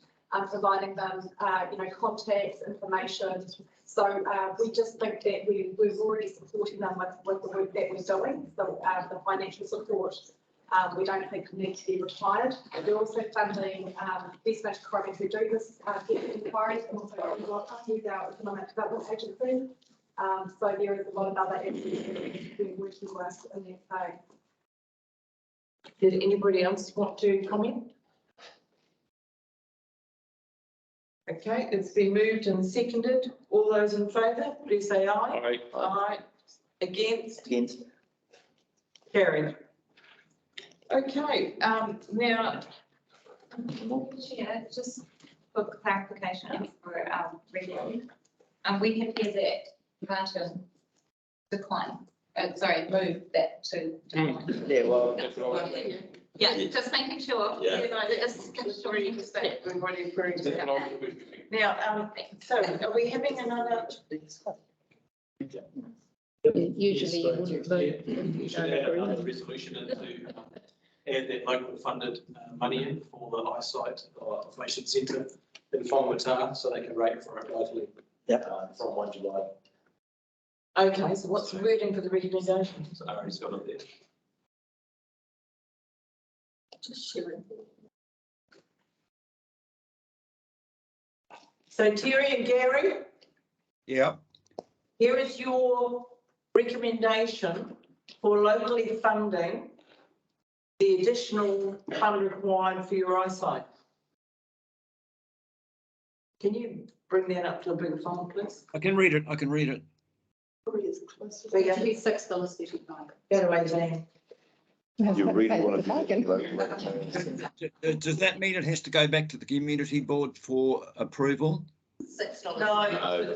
providing them, contacts, information. So we just think that we're already supporting them with the work that we're doing. So the financial support, we don't think needs to be retired. We're also funding Destination Coromandel who do this inquiries, and also use our economic development agency. So there is a lot of other agencies we're working with in that phase. Did anybody else want to comment? Okay, it's been moved and seconded. All those in favour, please say aye. Aye. Aye. Against? Against. Carried. Okay, now. Chair, just for clarification for review, we have here that Martin decline, move that to decline. Yeah, well. Yeah, just making sure. Yeah. Just sure you understand. Everybody agrees with that. Now, so are we having another? Usually you wouldn't move. We should add another resolution in to add that local funded money in for the eyesight or information centre in Whangamata, so they can rate for it locally from 1 July. Okay, so what's the wording for the recommendation? So Ari's got it there. Just sharing. So Terry and Gary, Yeah, here is your recommendation for locally funding the additional fund required for your eyesight. Can you bring that up to a bigger font, please? I can read it. Bigger. It'll be $6.35. Go to 18. You really want to do Does that mean it has to go back to the community board for approval? $6. No, No.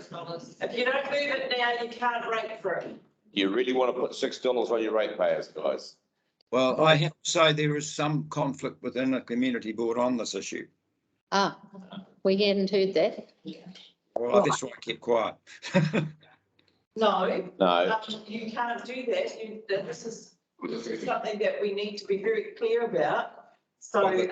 if you don't move it now, you can't rate for it. You really want to put $6 on your ratepayers, guys? Well, I have to say there is some conflict within the community board on this issue. We hadn't heard that. Well, that's why I kept quiet. No. No. You can't do that. This is something that we need to be very clear about. So. Okay,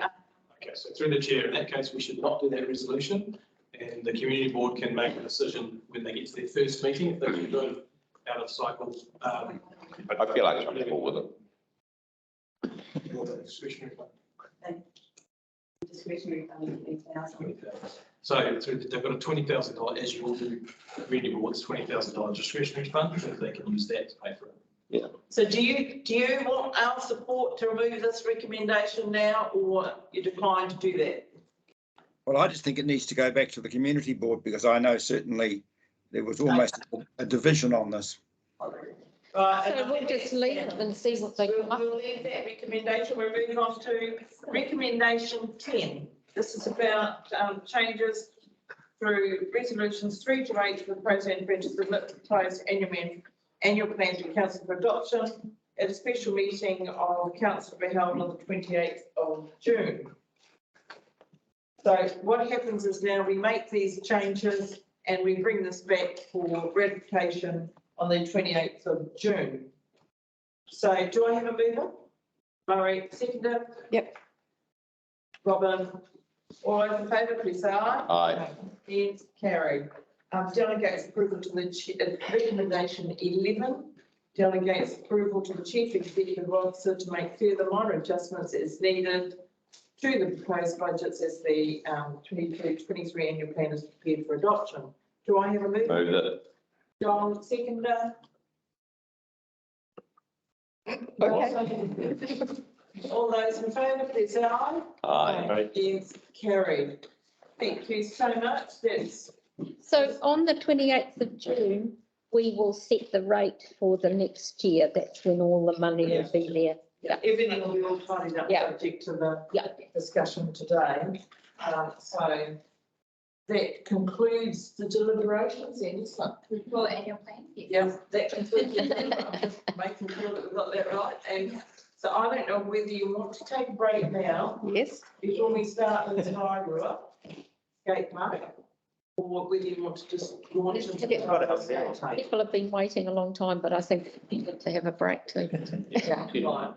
so through the chair, in that case, we should not do that resolution. and the community board can make a decision when they get to their first meeting, if they can go out of cycle. I feel like comfortable with it. Discretionary fund. Discretionary funding, 20,000. So they've got a $20,000, as you all do, community boards, $20,000 discretionary fund, so they can use that to pay for it. Yeah. So do you want our support to remove this recommendation now, or you decline to do that? Well, I just think it needs to go back to the community board because I know certainly there was almost a division on this. Right, So we'll just leave it and see what they come up We'll leave that recommendation. We're moving on to recommendation 10. This is about changes through resolutions 3 to 8 for the proposed and the proposed annual plan to council for adoption at a special meeting of council to be held on the 28th of June. So what happens is now we make these changes and we bring this back for ratification on the 28th of June. So do I have a mover? Murray, seconder? Yep. Robin, all those in favour, please say aye. Aye. Yes, carried. Delegates approval to the recommendation 11. Delegates approval to the chief executive officer to make further minor adjustments as needed to the proposed budgets as the 22-23 annual plan is prepared for adoption. Do I have a mover? Move it. John, seconder. Okay. All those in favour, please say aye. Aye. Yes, carried. Thank you so much. That's So on the 28th of June, we will set the rate for the next year. That's when all the money will be there. yeah, everything will be all tidied up Yeah. subject to the Yeah. discussion today. So that concludes the deliberations then, isn't it? For the annual plan, yes. Yeah, that concludes the deliberations. Making sure that we've got that right. And so I don't know whether you want to take a break now Yes. before we start with Tairua, Skatepark, or whether you want to just launch into the Tairua. People have been waiting a long time, but I think it's good to have a break too. Yeah, right.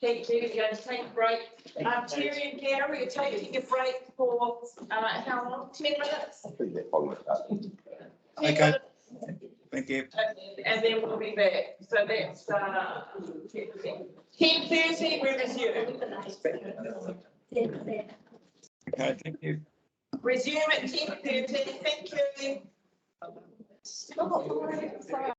Thank you. We're going to take a break. Terry and Gary are taking a break for how long? 10 minutes? I think they're following that. 10 Okay. minutes, Thank you. and then we'll be back. So that's 10:30, we resume. Okay, thank you. Resume at 10:30. Thank you. Sorry.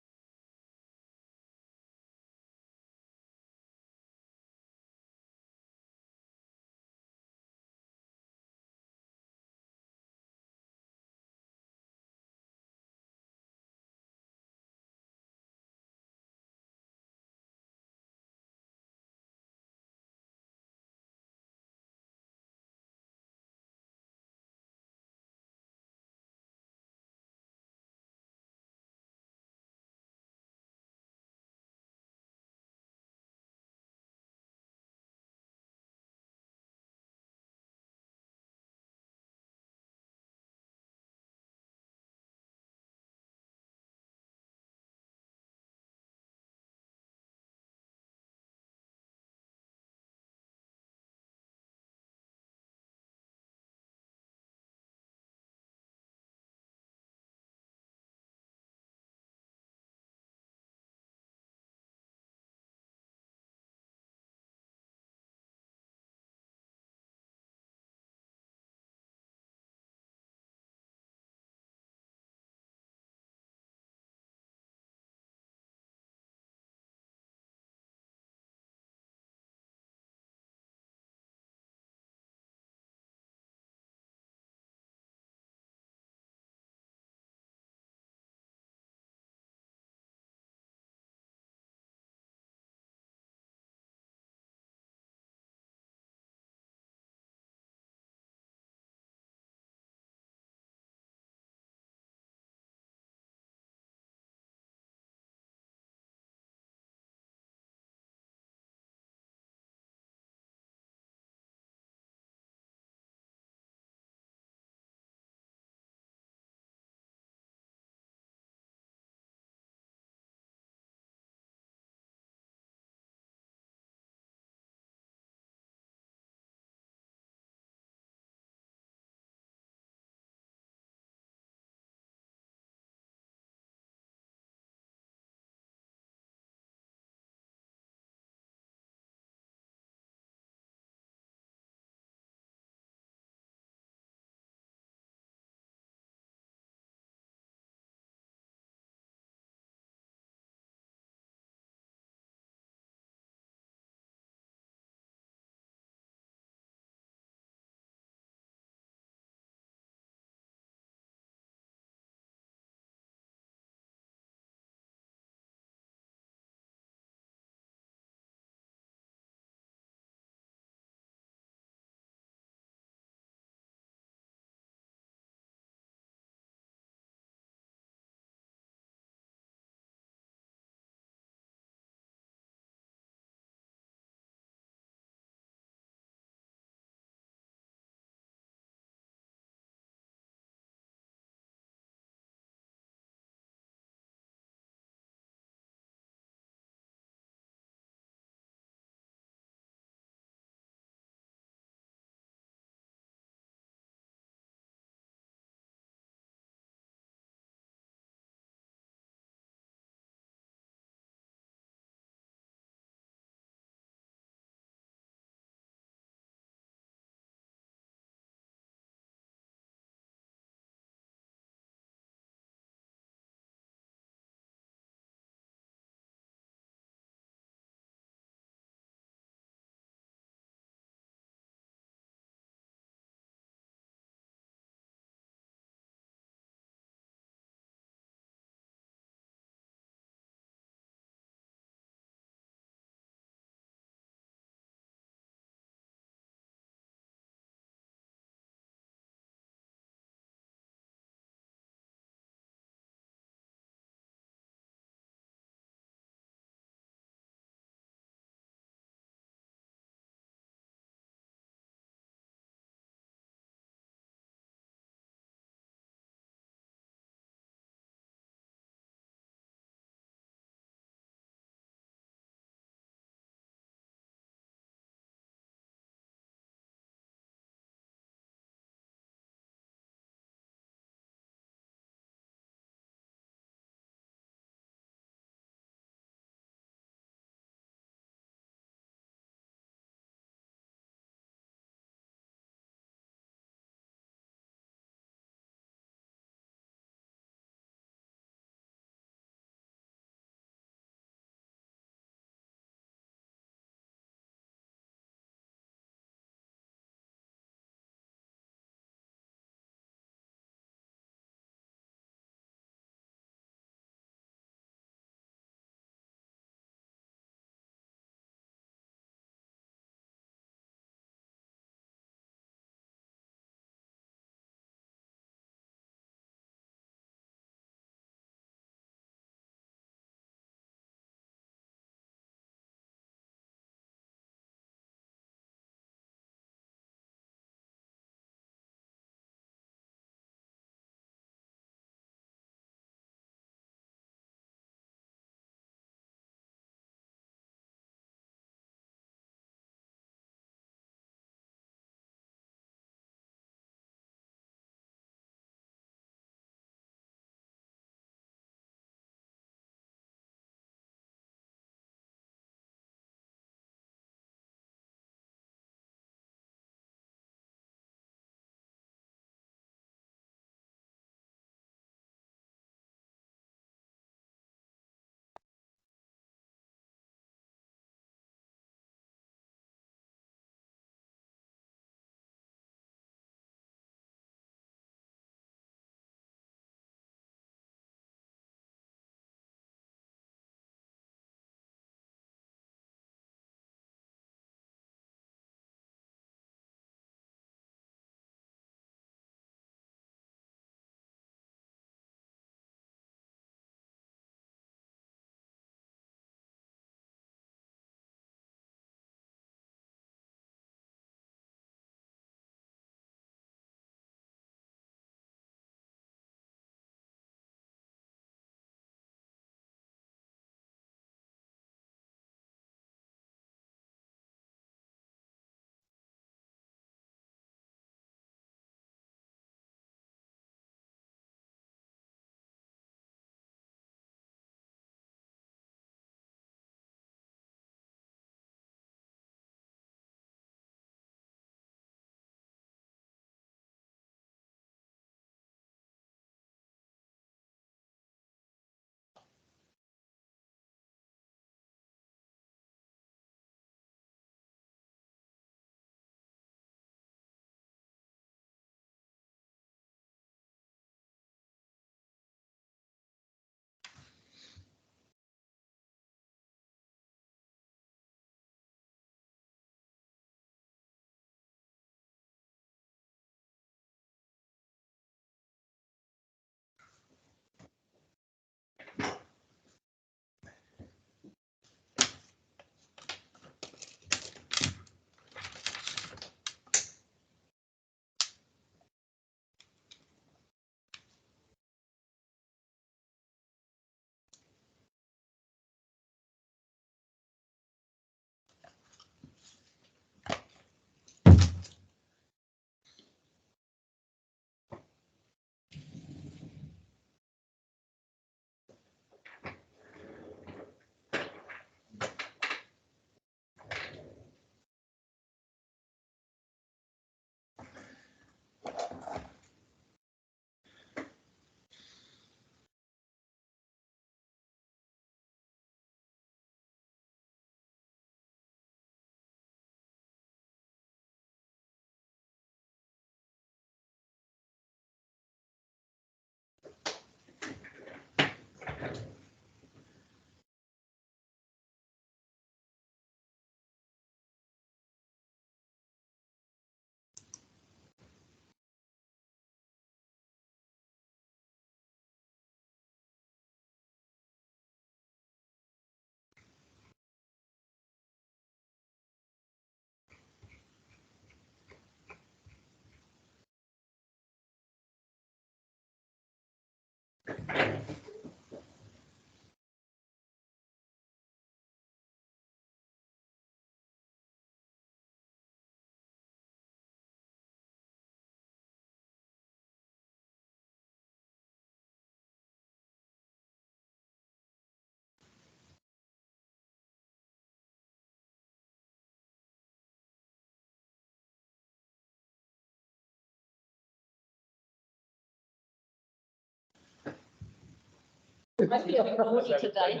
I feel naughty today.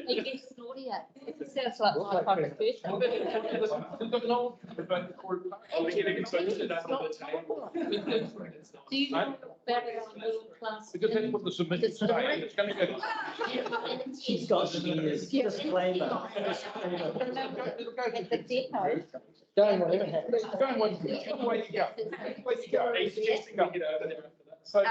It gets naughtier. It sounds like my private person. Do you know about our little class? Because that's what the submission is saying, it's going to go. She's got years. Disclaimer. At the depot. Going whatever happens. Going way you go. Way you go. He's suggesting we get over there. So.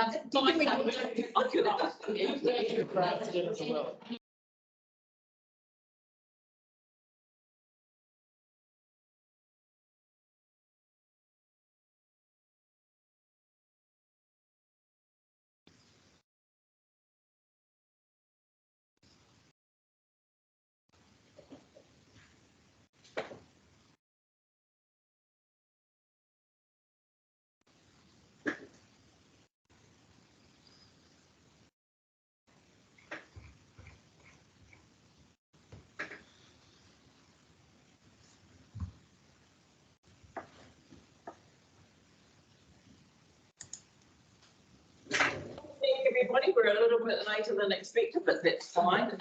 Everybody, we're a little bit later than expected, but that's fine.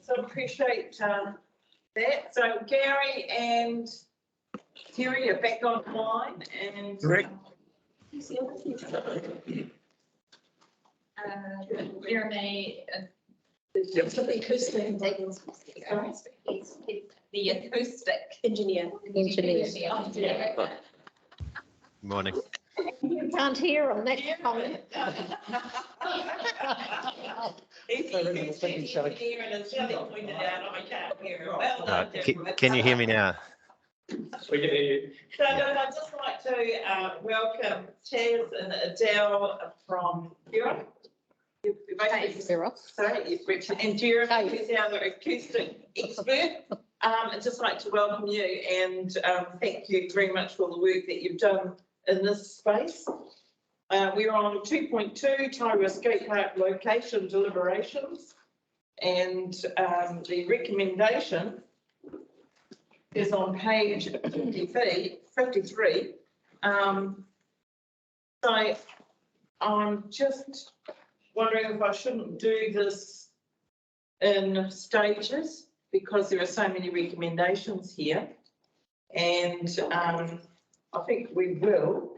So appreciate that. So Gary and Terry are back online and. Correct. Jeremy. Yep. The acoustic engineer. Morning. You can't hear on that comment. Can you hear me now? We can hear you. So I'd just like to welcome Chaz and Adele from Europe. Sorry, and Jeremy, who's our acoustic expert. I'd just like to welcome you and thank you very much for the work that you've done in this space. We're on 2.2, Tairua Skatepark location deliberations. And the recommendation is on page 53. So I'm just wondering if I shouldn't do this in stages because there are so many recommendations here. And I think we will.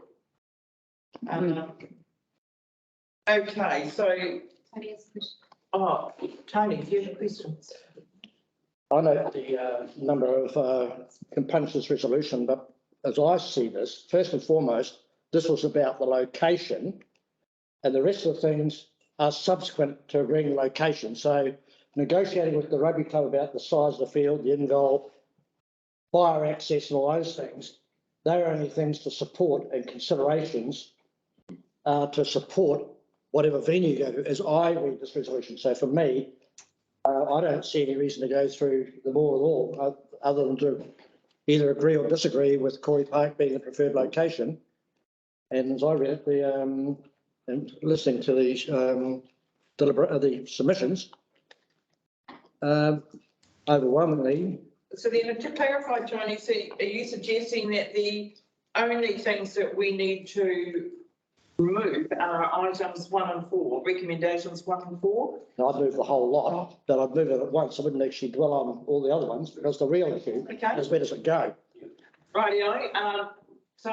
Okay, so. Tony, do you have questions? I know the number of components of this resolution, but as I see this, first and foremost, this was about the location and the rest of the things are subsequent to agreeing location. So negotiating with the rugby club about the size of the field, the end goal, fire access and all those things, they're only things to support and considerations to support whatever venue you go to, as I read this resolution. So for me, I don't see any reason to go through them all at all, other than to either agree or disagree with Corey Park being the preferred location. And as I read it, and listening to these the submissions, overwhelmingly. So then to clarify, Tony, so are you suggesting that the only things that we need to remove are items 1 and 4, recommendations 1 and 4? I'd move the whole lot, but I'd move it at once. I wouldn't actually dwell on all the other ones because the real issue is where does it go? Rightio. So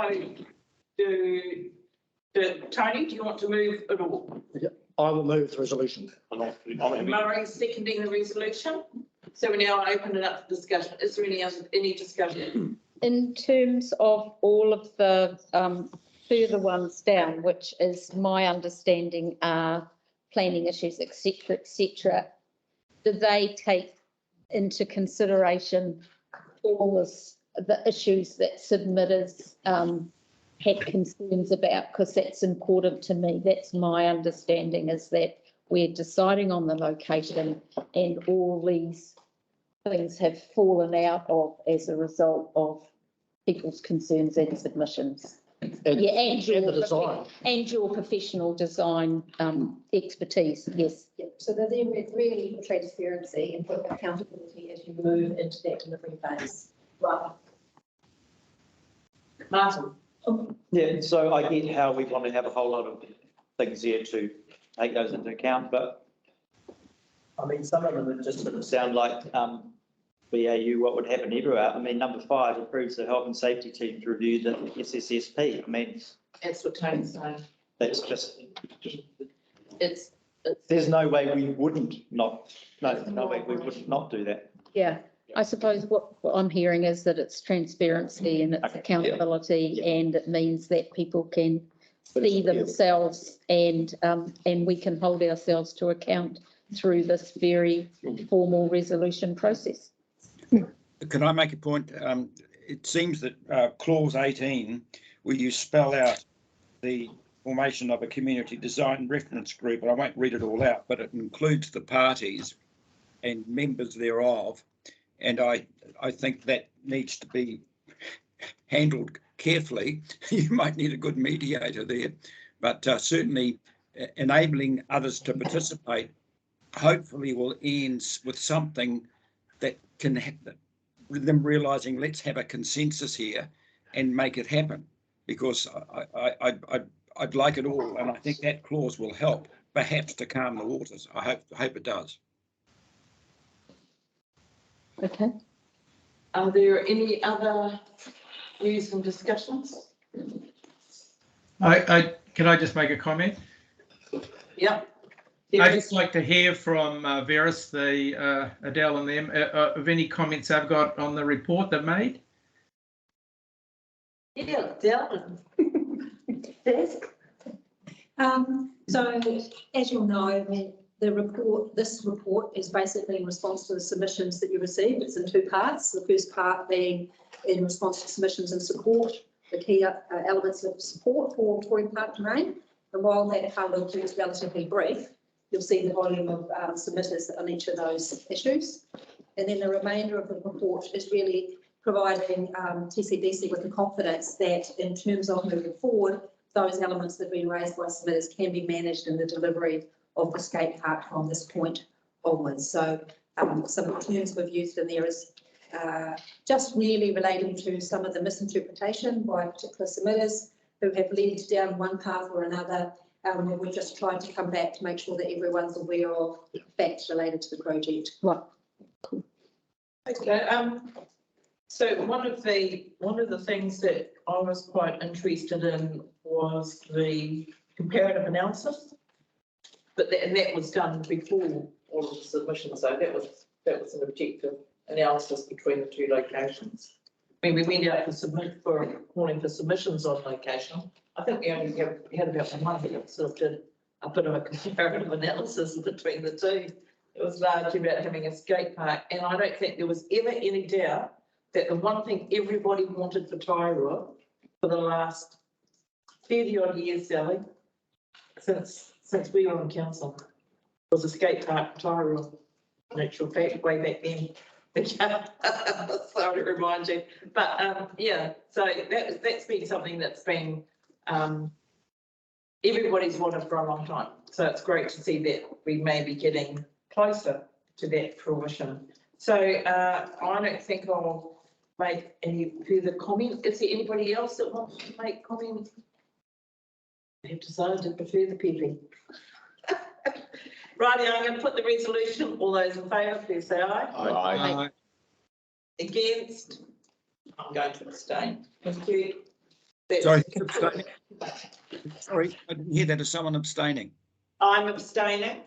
Tony, do you want to move it all? Yeah, I will move the resolution. Murray seconding the resolution. So we now open it up for discussion. Is there any discussion? In terms of all of the further ones down, which is my understanding are planning issues, etc., do they take into consideration all the issues that submitters had concerns about, because that's important to me. That's my understanding, is that we're deciding on the location and all these things have fallen out of as a result of people's concerns and submissions. And, Yeah, and the design. and your professional design expertise, yes. Yeah, so they're there really for transparency and for accountability as you move into that delivery phase. Right. Martin? Yeah, so I get how we want to have a whole lot of things here to take those into account, but I mean, some of them just sort of sound like BAU, what would happen everywhere. I mean, number 5 approves the health and safety team to review the SSSP. I mean, That's what Tony's saying. that's just, It's there's no way we wouldn't not, no way we would not do that. Yeah, I suppose what I'm hearing is that it's transparency and it's accountability, and it means that people can see themselves and we can hold ourselves to account through this very formal resolution process. Can I make a point? It seems that clause 18, where you spell out the formation of a community design reference group, and I won't read it all out, but it includes the parties and members thereof. And I think that needs to be handled carefully. You might need a good mediator there, but certainly enabling others to participate hopefully will end with something that can happen, them realising let's have a consensus here and make it happen, because I'd like it all, and I think that clause will help perhaps to calm the waters. I hope it does. Okay. Are there any other views and discussions? Can I just make a comment? Yep. I'd just like to hear from Veris, Adele and them, of any comments I've got on the report they've made. Yeah, Adele. So as you'll know, this report is basically in response to the submissions that you received. It's in 2 parts. The first part being in response to submissions and support, the key elements of support for Tory Park Domain. And while that part of it is relatively brief, you'll see the volume of submitters on each of those issues. And then the remainder of the report is really providing TCDC with the confidence that in terms of moving forward, those elements that have been raised by submitters can be managed in the delivery of the skate park from this point onwards. So some of the terms we've used in there is just really relating to some of the misinterpretation by particular submitters who have led down one path or another. We've just tried to come back to make sure that everyone's aware of facts related to the project. Right. Cool. Okay. So one of the things that I was quite interested in was the comparative analysis, but that was done before all of the submissions. So that was an objective analysis between the 2 locations. When we went out for calling for submissions on location, I think we only had about 1 month that sort of did a bit of a comparative analysis between the 2. It was largely about having a skate park, and I don't think there was ever any doubt that the one thing everybody wanted for Tairua for the last 30 odd years, Sally, since we were on council, was a skate park for Tairua. In actual fact, way back then. Sorry to remind you, but yeah, so that's been something that's been everybody's wanted for a long time. So it's great to see that we may be getting closer to that fruition. So I don't think I'll make any further comment. Is there anybody else that wants to make comment? I have decided to prefer the PP. Righty, I'm going to put the resolution. All those in favour, please say aye. Aye. Against? I'm going to abstain. Thank you. Sorry, abstaining. Sorry, I didn't hear that. Is someone abstaining? I'm abstaining.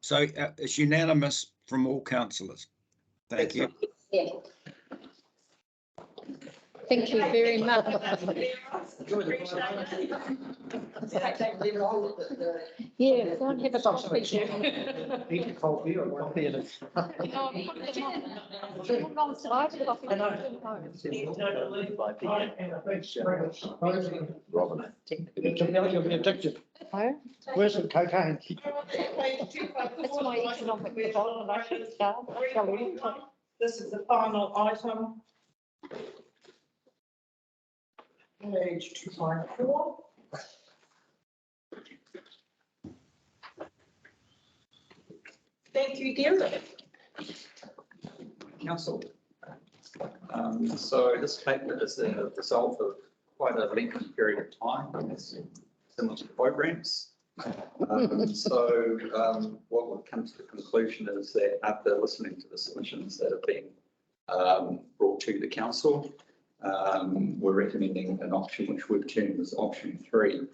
So it's unanimous from all councillors. Thank you. Yeah. Thank you very much. Yeah, go and have a coffee. Robin. You'll be addicted. Worse than cocaine. That's my economic development. I should start. This is the final item. Page 254. Thank you, Derek. Council. So this paper is the result of quite a lengthy period of time, it's similar to programs. What we've come to the conclusion is that after listening to the submissions that have been brought to the council, we're recommending an option which we've termed as option 3.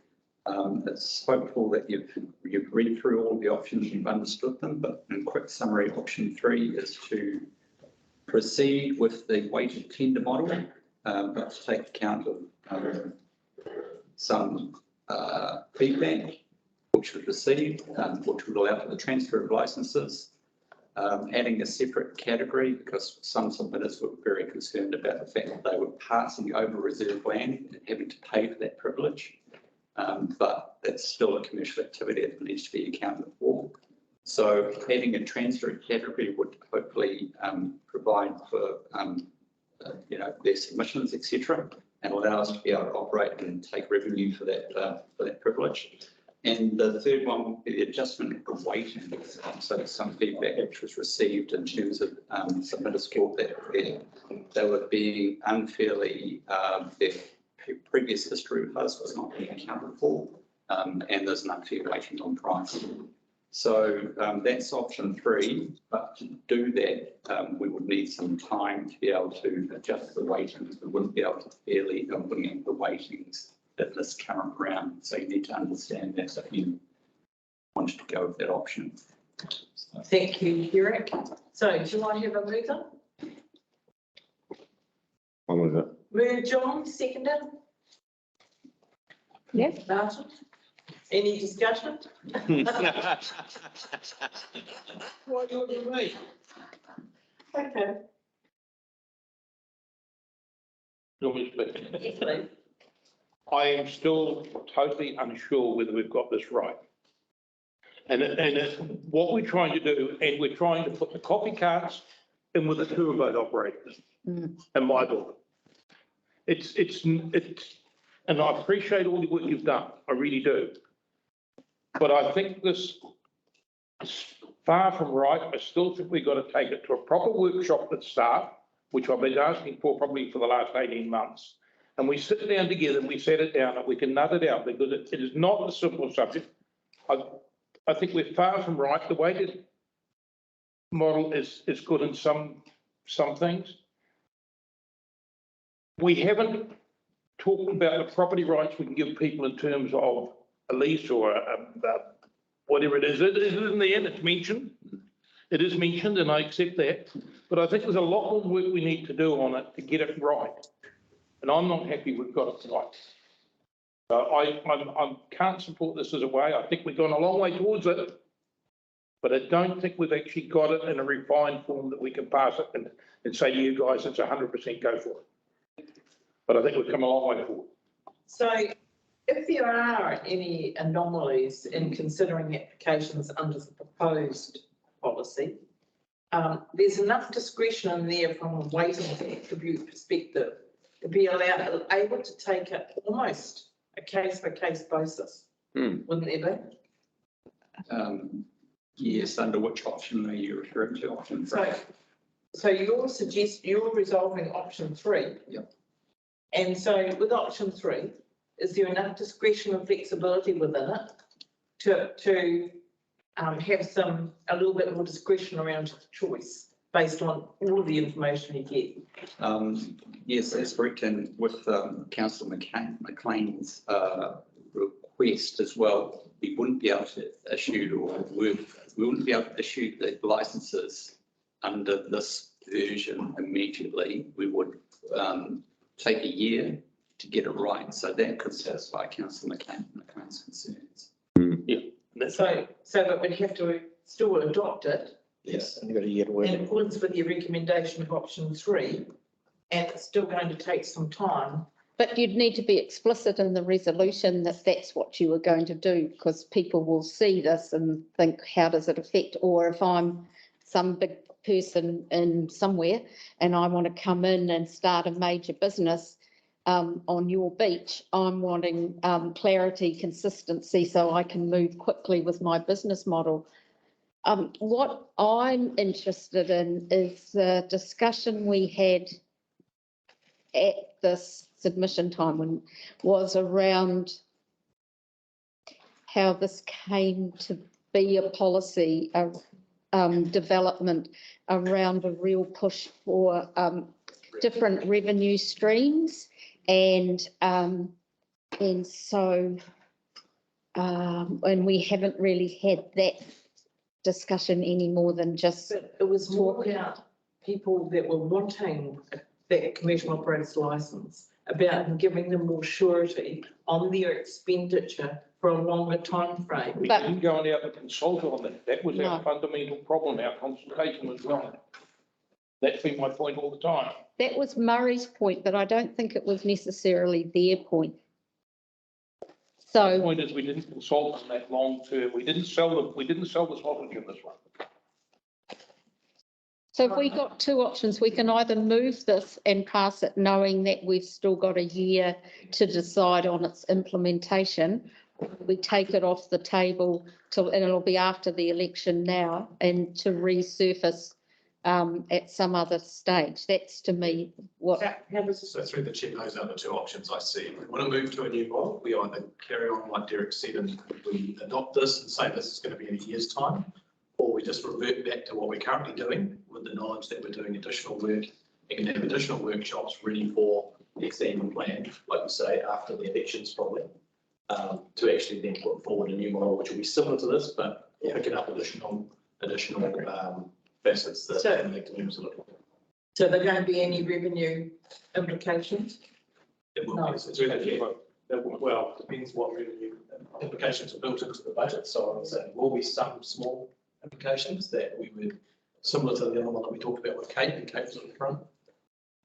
It's hopeful that you've read through all the options, you've understood them, but in quick summary, option 3 is to proceed with the weighted tender model, but to take account of some feedback which we've received, which would allow for the transfer of licenses, adding a separate category because some submitters were very concerned about the fact that they were passing over reserve land and having to pay for that privilege. But it's still a commercial activity that needs to be accounted for. So adding a transfer category would hopefully provide for their submissions, etc., and allow us to be able to operate and take revenue for that privilege. And the third one would be the adjustment of weighting. So some feedback which was received in terms of submitters thought that they were being unfairly, their previous history with us was not being accounted for, and there's an unfair weighting on price. So that's option 3, but to do that, we would need some time to be able to adjust the weightings. We wouldn't be able to fairly implement the weightings in this current round. So you need to understand that if you want to go with that option. So. Thank you, Derek. So do I have a mover? I'll move it. Move John, seconded. Yeah. Martin. Any discussion? What do you want to me? Okay. You want me to speak? Yes, please. I am still totally unsure whether we've got this right. And what we're trying to do, and we're trying to put the coffee carts in with the tour boat operators, in my book. It's, and I appreciate all the work you've done, I really do. But I think this is far from right. I still think we've got to take it to a proper workshop with staff, which I've been asking for probably for the last 18 months. And we sit down together and we set it down and we can nut it out because it is not a simple subject. I think we're far from right. The weighted model is good in some things. We haven't talked about the property rights we can give people in terms of a lease or whatever it is. It is in the end, it's mentioned. It is mentioned and I accept that. But I think there's a lot more work we need to do on it to get it right. And I'm not happy we've got it right. I can't support this as a way. I think we've gone a long way towards it, but I don't think we've actually got it in a refined form that we can pass it and say to you guys, it's 100% go for it. But I think we've come a long way forward. So if there are any anomalies in considering applications under the proposed policy, there's enough discretion in there from a weighting attribute perspective to be able to take it almost a case-by-case basis, wouldn't there be? Yes, under which option are you referring to? Option 3. So you're resolving option 3. Yep. And so with option 3, is there enough discretion and flexibility within it to have a little bit more discretion around choice based on all of the information you get? Yes, that's correct. And with Councillor McLean's request as well, we wouldn't be able to issue we wouldn't be able to issue the licenses under this version immediately. We would take a year to get it right. So that could satisfy Councillor McCain's concerns. So that we'd have to still adopt it Yes, and you've got a year to work. in accordance with your recommendation of option 3, and it's still going to take some time. But you'd need to be explicit in the resolution that that's what you were going to do, because people will see this and think, how does it affect? Or if I'm some big person in somewhere and I want to come in and start a major business on your beach, I'm wanting clarity, consistency, so I can move quickly with my business model. What I'm interested in is the discussion we had at this submission time was around how this came to be a policy development around a real push for different revenue streams, and so and we haven't really had that discussion any more than just But it was more about people that were wanting that commercial operator's licence, about giving them more surety on their expenditure for a longer time frame. We didn't go out and consult on that. That was our No. fundamental problem. Our consultation was wrong. That's been my point all the time. that was Murray's point, but I don't think it was necessarily their point. The So, point is, we didn't consult on that long term. We didn't sell the sausage in this one. so if we got two options, we can either move this and pass it knowing that we've still got a year to decide on its implementation. We take it off the table till, and it'll be after the election now, and to resurface at some other stage. That's to me what. So through the chair, those are the two options I see. If we want to move to a new model, we either carry on like Derek said and we adopt this and say this is going to be in a year's time, or we just revert back to what we're currently doing with the knowledge that we're doing additional work and have additional workshops ready for next annual plan, like you say, after the elections probably, to actually then put forward a new model which will be similar to this, but picking up additional facets that So- elected members are looking for. So are there going to be any revenue implications? It will No. be, so through the chair, well, depends what revenue implications are built into the budget, so I would say there will be some small implications that we would, similar to the other one that we talked about with Kate, and Kate was at the front.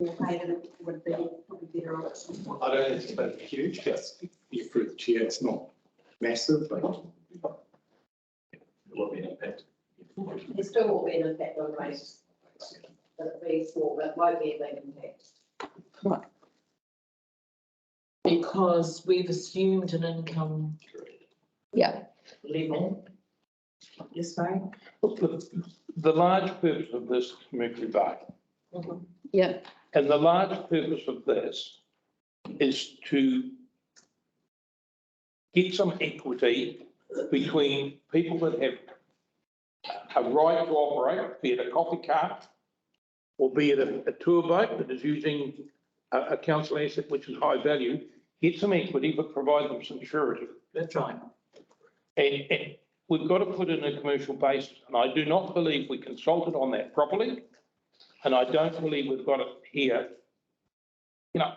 Would be probably better option. I don't anticipate it huge, but through the chair, it's not massive, but it will be an impact. There still will be an impact on rates, but it'll be small, but won't be a big impact. Right. Because we've assumed an income Yeah. level. Yes, Mary? The large purpose of this Mercury Bay, Yeah. and the large purpose of this is to get some equity between people that have a right to operate, be it a coffee cart or be it a tour boat that is using a council asset which is high value, get some equity but provide them some surety. That's right. And we've got to put it in a commercial basis, and I do not believe we consulted on that properly, and I don't believe we've got it here. You know,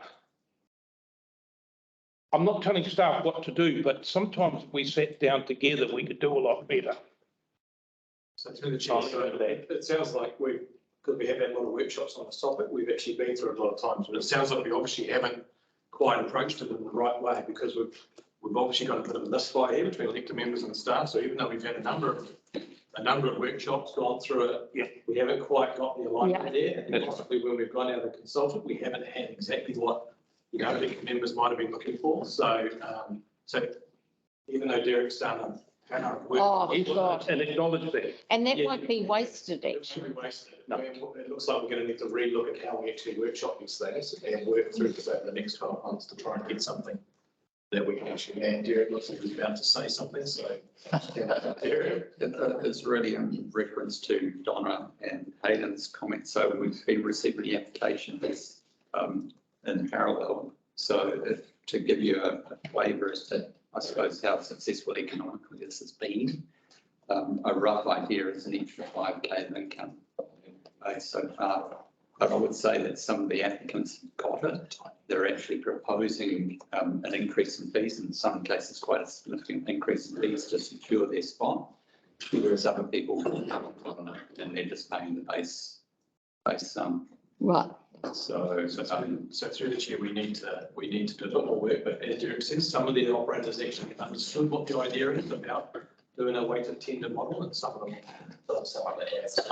I'm not telling staff what to do, but sometimes if we sat down together, we could do a lot better. So through the chair, so it sounds like because we have had a lot of workshops on this topic, we've actually been through it a lot of times, but it sounds like we obviously haven't quite approached it in the right way, because we've obviously got a bit of a misfire here between elected members and staff. So even though we've had a number of workshops gone through it, we haven't quite got the alignment there. And possibly when we've gone out and consulted, we haven't had exactly what elected members might have been looking for. So even though Derek's done a work. Oh, God. And acknowledge that. And that won't be wasted, It actually. should be wasted. It looks like we're going to need to relook at how we actually workshop these things and work through this over the next 12 months to try and get something that we can actually, and Derek looks like he's about to say something, so. Derek. It's really in reference to Donna and Hayden's comments. So we've been receiving the applications in parallel. So to give you a flavour as to, I suppose, how successful economically this has been, a rough idea is an extra 5K of income so far But I would say that some of the applicants got it. They're actually proposing an increase in fees, in some cases quite a significant increase in fees to secure their spot. Whereas other people haven't gotten it and they're just paying the base sum. Right. So through the chair, we need to do a lot more work, but as Derek says, some of the operators actually understood what the idea is about doing a weighted tender model, and some of them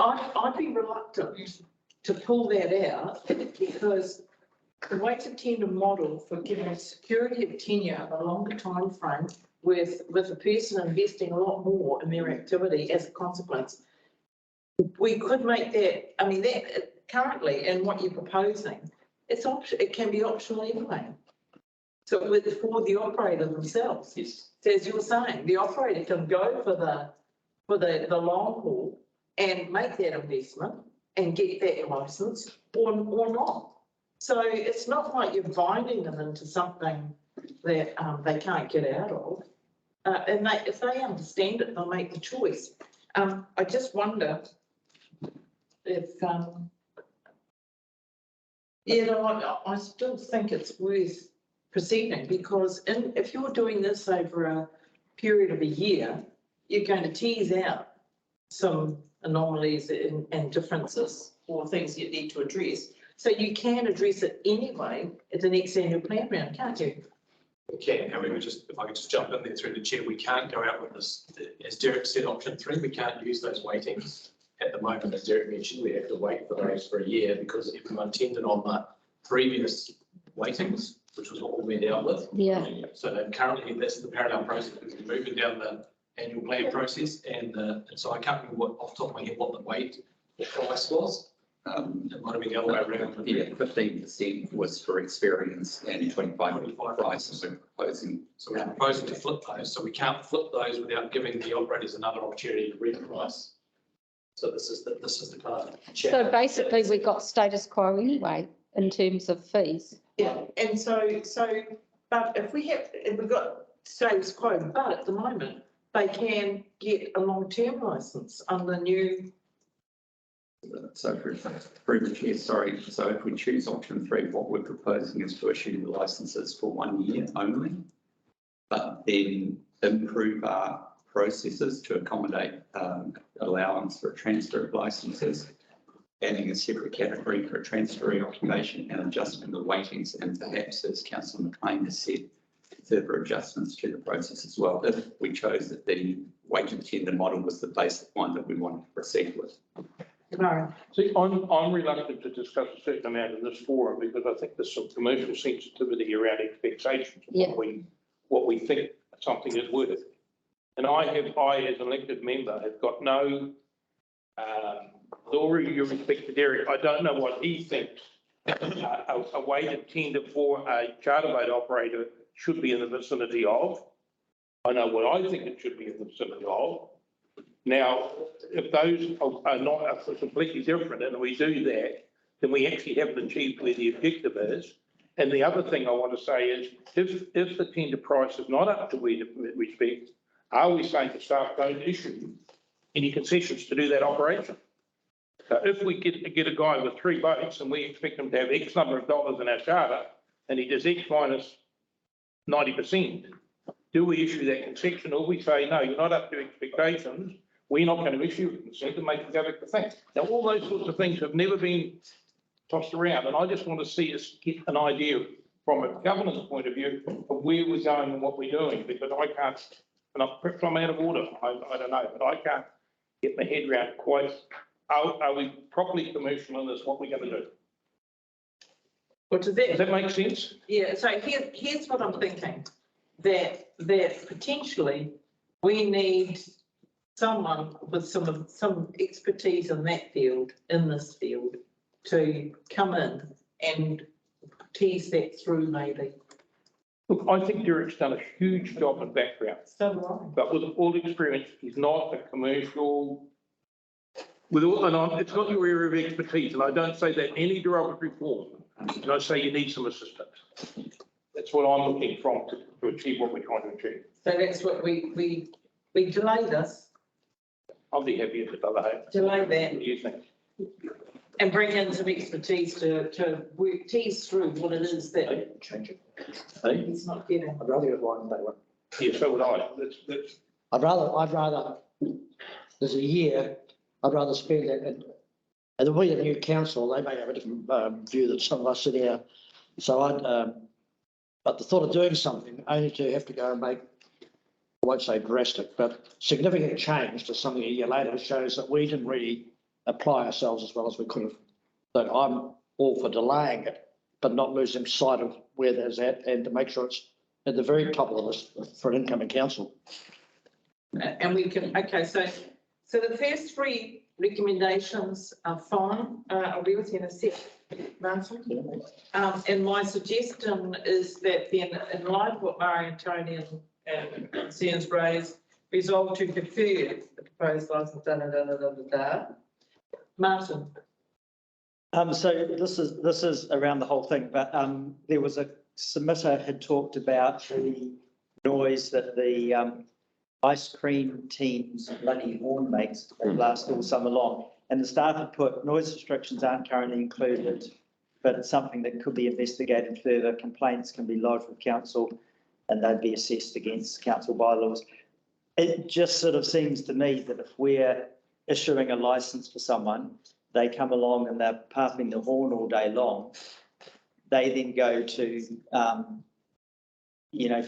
I'd be reluctant to pull that out because the weighted tender model for giving security of tenure a longer time frame with a person investing a lot more in their activity as a consequence, we could make that, I mean, that currently in what you're proposing, it can be optional anyway. So for the operator themselves, yes. So as you were saying, the operator can go for the long haul and make that investment and get that license or not. So it's not like you're binding them into something that they can't get out of. And if they understand it, they'll make the choice. I just wonder if, I still think it's worth proceeding because if you're doing this over a period of a year, you're going to tease out some anomalies and differences or things you need to address. So you can address it anyway at the next annual plan round, can't you? We can, however, if I could just jump in there through the chair, we can't go out with this, as Derek said, option 3, we can't use those weightings. At the moment, as Derek mentioned, we have to wait for those for a year because everyone tended on the previous weightings, which was what we went out with. Yeah. So that currently, that's the parallel process, because we're moving down the annual plan process, and so I can't remember off the top of my head what the weight or price was. It might have been the other way around. Yeah, 15% was for experience and 25% price. So we're proposing to flip those. So we can't flip those without giving the operators another opportunity to reprice. So this is the kind of chat. So basically, we got status quo anyway in terms of fees. Yeah, and but if we've got status quo, but at the moment they can get a long-term license under new. So through the chair, sorry. So if we choose option 3, what we're proposing is to issue the licenses for 1 year only, but then improve our processes to accommodate allowance for transfer of licenses, adding a separate category for transferring occupation and adjusting the weightings, and perhaps, as Councillor McLean has said, further adjustments to the process as well, if we chose that the weighted tender model was the basic one that we wanted to proceed with. No. See, I'm reluctant to discuss a certain amount in this forum because I think there's some commercial sensitivity around expectations of what we think something is worth. And I, as an elected member, have got no, with all due respect to Derek, I don't know what he thinks a weighted tender for a charter boat operator should be in the vicinity of. I know what I think it should be in the vicinity of. Now, if those are completely different and we do that, then we actually haven't achieved where the objective is. And the other thing I want to say is, if the tender price is not up to where we expect, are we saying to staff don't issue any concessions to do that operation? So if we get a guy with 3 boats and we expect him to have X number of dollars in our charter and he does X minus 90%, do we issue that concession, or we say, no, you're not up to expectations, we're not going to issue a consent and make it go back to things. Now, all those sorts of things have never been tossed around, and I just want to see us get an idea from a governance point of view of where we're going and what we're doing, because I can't, and I'm out of order, I don't know, but I can't get my head around quite, are we properly commercial in this, what we're going to do? Does that make sense? Yeah, so here's what I'm thinking, that potentially we need someone with some expertise in that field, in this field, to come in and tease that through maybe. Look, I think Derek's done a huge job in background. So do I. But with all the experience, he's not a commercial, it's not your area of expertise, and I don't say that in any derogatory form, and I say you need some assistance. That's what I'm looking from to achieve what we're trying to achieve. So that's what we delay this. I'll be happy if it does. Delay that. What do you think? And bring in some expertise to work, tease through what it is that Change it. he's not getting. I'd rather get one than one. Yeah, so would I. That's, I'd rather, there's a year, I'd rather spend it, and we, the new council, they may have a different view than some of us in here. So but the thought of doing something, only to have to go and make, I won't say drastic, but significant change to something a year later shows that we didn't really apply ourselves as well as we could have. So I'm all for delaying it, but not losing sight of where there's at, and to make sure it's at the very top of the list for an incoming council. And we can, okay, so the first three recommendations are fine. I'll be with you in a sec, Martin. And my suggestion is that then, in line with what Murray and Tony and concerns raised, resolve to defer the proposed licence, Martin. So this is around the whole thing, but there was a submitter had talked about the noise that the ice cream team's bloody horn makes that last all summer long. And the staff had put noise restrictions aren't currently included, but it's something that could be investigated further. Complaints can be lodged with council and they'd be assessed against council bylaws. It just sort of seems to me that if we're issuing a licence for someone, they come along and they're pumping the horn all day long, they then go to,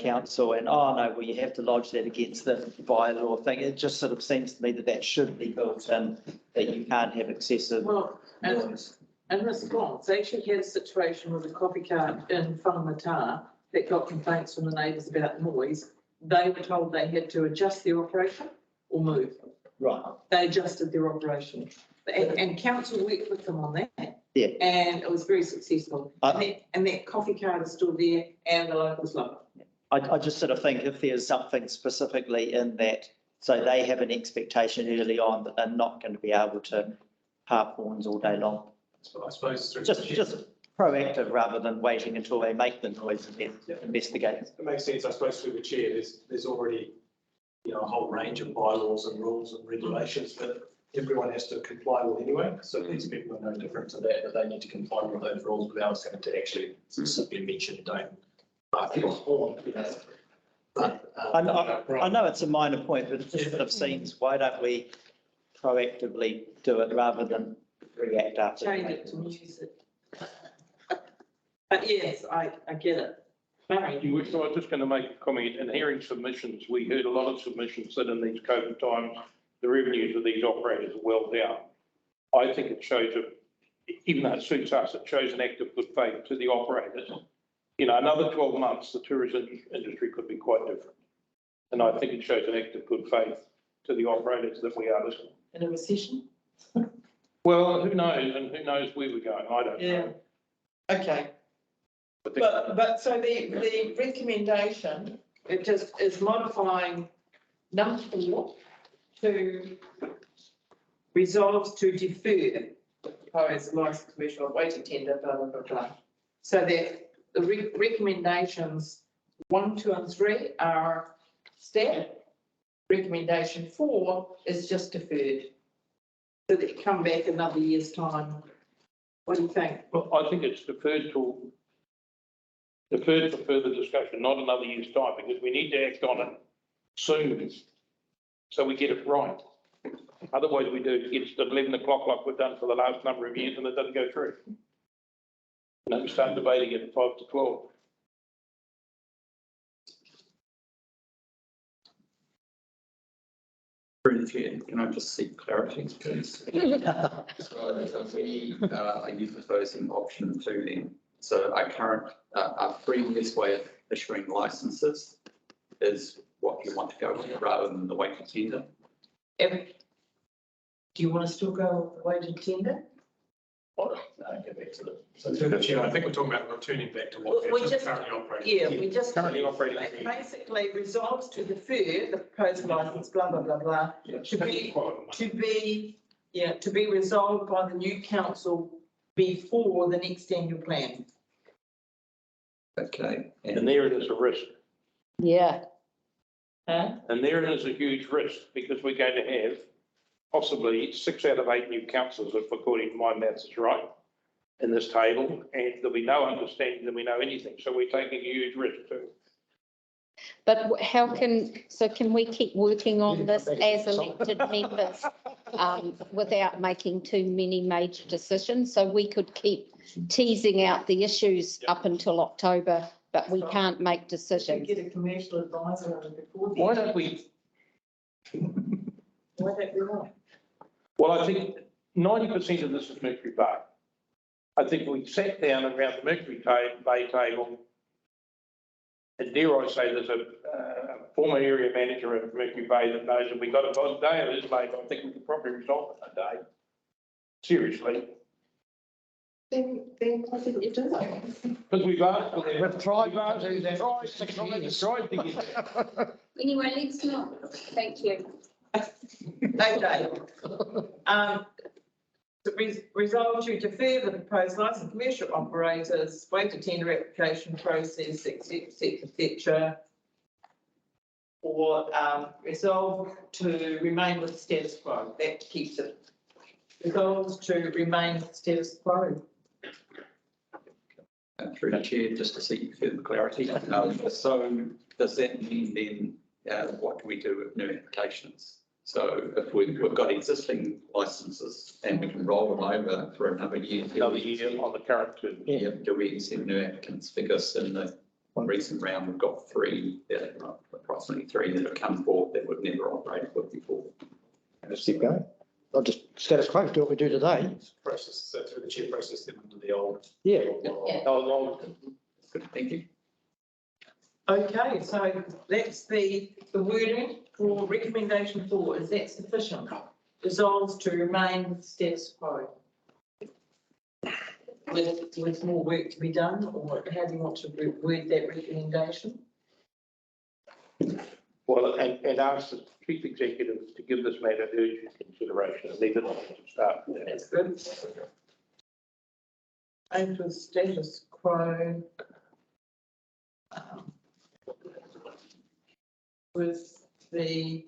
council and, oh no, well, you have to lodge that against the bylaw thing. It just sort of seems to me that that should be built in, that you can't have excessive noise. In response, they actually had a situation with a coffee cart in Whanamata that got complaints from the neighbours about noise. They were told they had to adjust their operation or move. Right. They adjusted their operation. And council worked with them on that. Yeah. And it was very successful. And that coffee cart is still there and the locals love it. I just sort of think if there's something specifically in that, so they have an expectation early on that they're not going to be able to harp horns all day long. So I suppose Just proactive rather than waiting until they make the noise and then investigate. It makes sense, I suppose, through the chair. There's already, a whole range of bylaws and rules and regulations that everyone has to comply with anyway. So these people are no different to that they need to comply with those rules without us having to actually specifically mention don't. I know it's a minor point, but it just sort of seems, why don't we proactively do it rather than react after? Change it to music. But yes, I get it. Murray. so I was just going to make a comment. In hearing submissions, we heard a lot of submissions that in these COVID times, the revenues of these operators are well down. I think it shows, even though it suits us, it shows an act of good faith to the operators. Another 12 months, the tourism industry could be quite different. And I think it shows an act of good faith to the operators that we are listening. In a recession? Well, who knows? And who knows where we're going? I don't know. Okay. But so the recommendation, it just is modifying number 4 to resolves to defer the proposed licence commercial waiting tender, blah, blah, blah, blah. So that the recommendations 1, 2 and 3 are static. Recommendation 4 is just deferred. So that you come back another year's time. What do you think? Well, I think it's deferred for further discussion, not another year's time, because we need to act on it soon so we get it right. Otherwise, we get it at 11 o'clock like we've done for the last number of years and it doesn't go through. We start debating it at 5 to 12. Through the chair, can I just seek clarity, please? So we are you proposing option 2 then? So our previous way of issuing licenses is what you want to go with rather than the waiting tender? Do you want to still go with the waiting tender? Go back to so through the chair, I think we're talking about returning back to what we just currently operating. Yeah, we just currently operating. Basically resolves to defer the proposed licence, blah blah blah blah, to be resolved by the new council before the next annual plan. Okay. And there it is a risk. Yeah. Huh? And there it is a huge risk because we're going to have possibly 6 out of 8 new councillors, if according to my maths is right, in this table, and there'll be no understanding that we know anything. So we're taking a huge risk too. But can we keep working on this as elected members without making too many major decisions? So we could keep teasing out the issues up until October, but we can't make decisions. Get a commercial advisor on it before. Why don't we? Why don't we want? Well, I think 90% of this is Mercury Bay. I think we sat down around the Mercury Bay table, and dare I say, there's a former area manager of Mercury Bay that knows that we got a day of this, mate. I think we could probably resolve it in a day. Seriously. Then I think you do that. Because we've asked for that. We've tried. Tried to get that. Anyway, let's not, thank you. Okay. Resolve to defer the proposed licensed commercial operators, wait a tender application process, etc. Or resolve to remain with status quo. That keeps it. Resolve to remain with status quo. Through the chair, just to seek further clarity. So does that mean then, what do we do with new applications? So if we've got existing licenses and we can roll them over for another year. Another year on the current term. Yeah, do we accept new applicants? Because in the recent round, we've got approximately three that have come forward that we've never operated with before. Just keep going. I'll just status quo, do what we do today. Process, so through the chair process, them under the old. Yeah. Good, thank you. Okay, so that's the wording for recommendation 4. Is that sufficient? Resolves to remain with status quo. With more work to be done, or how do you want to word that recommendation? Well, and ask the chief executive to give this matter urgent consideration and leave it on to start. That's good. And with status quo. With the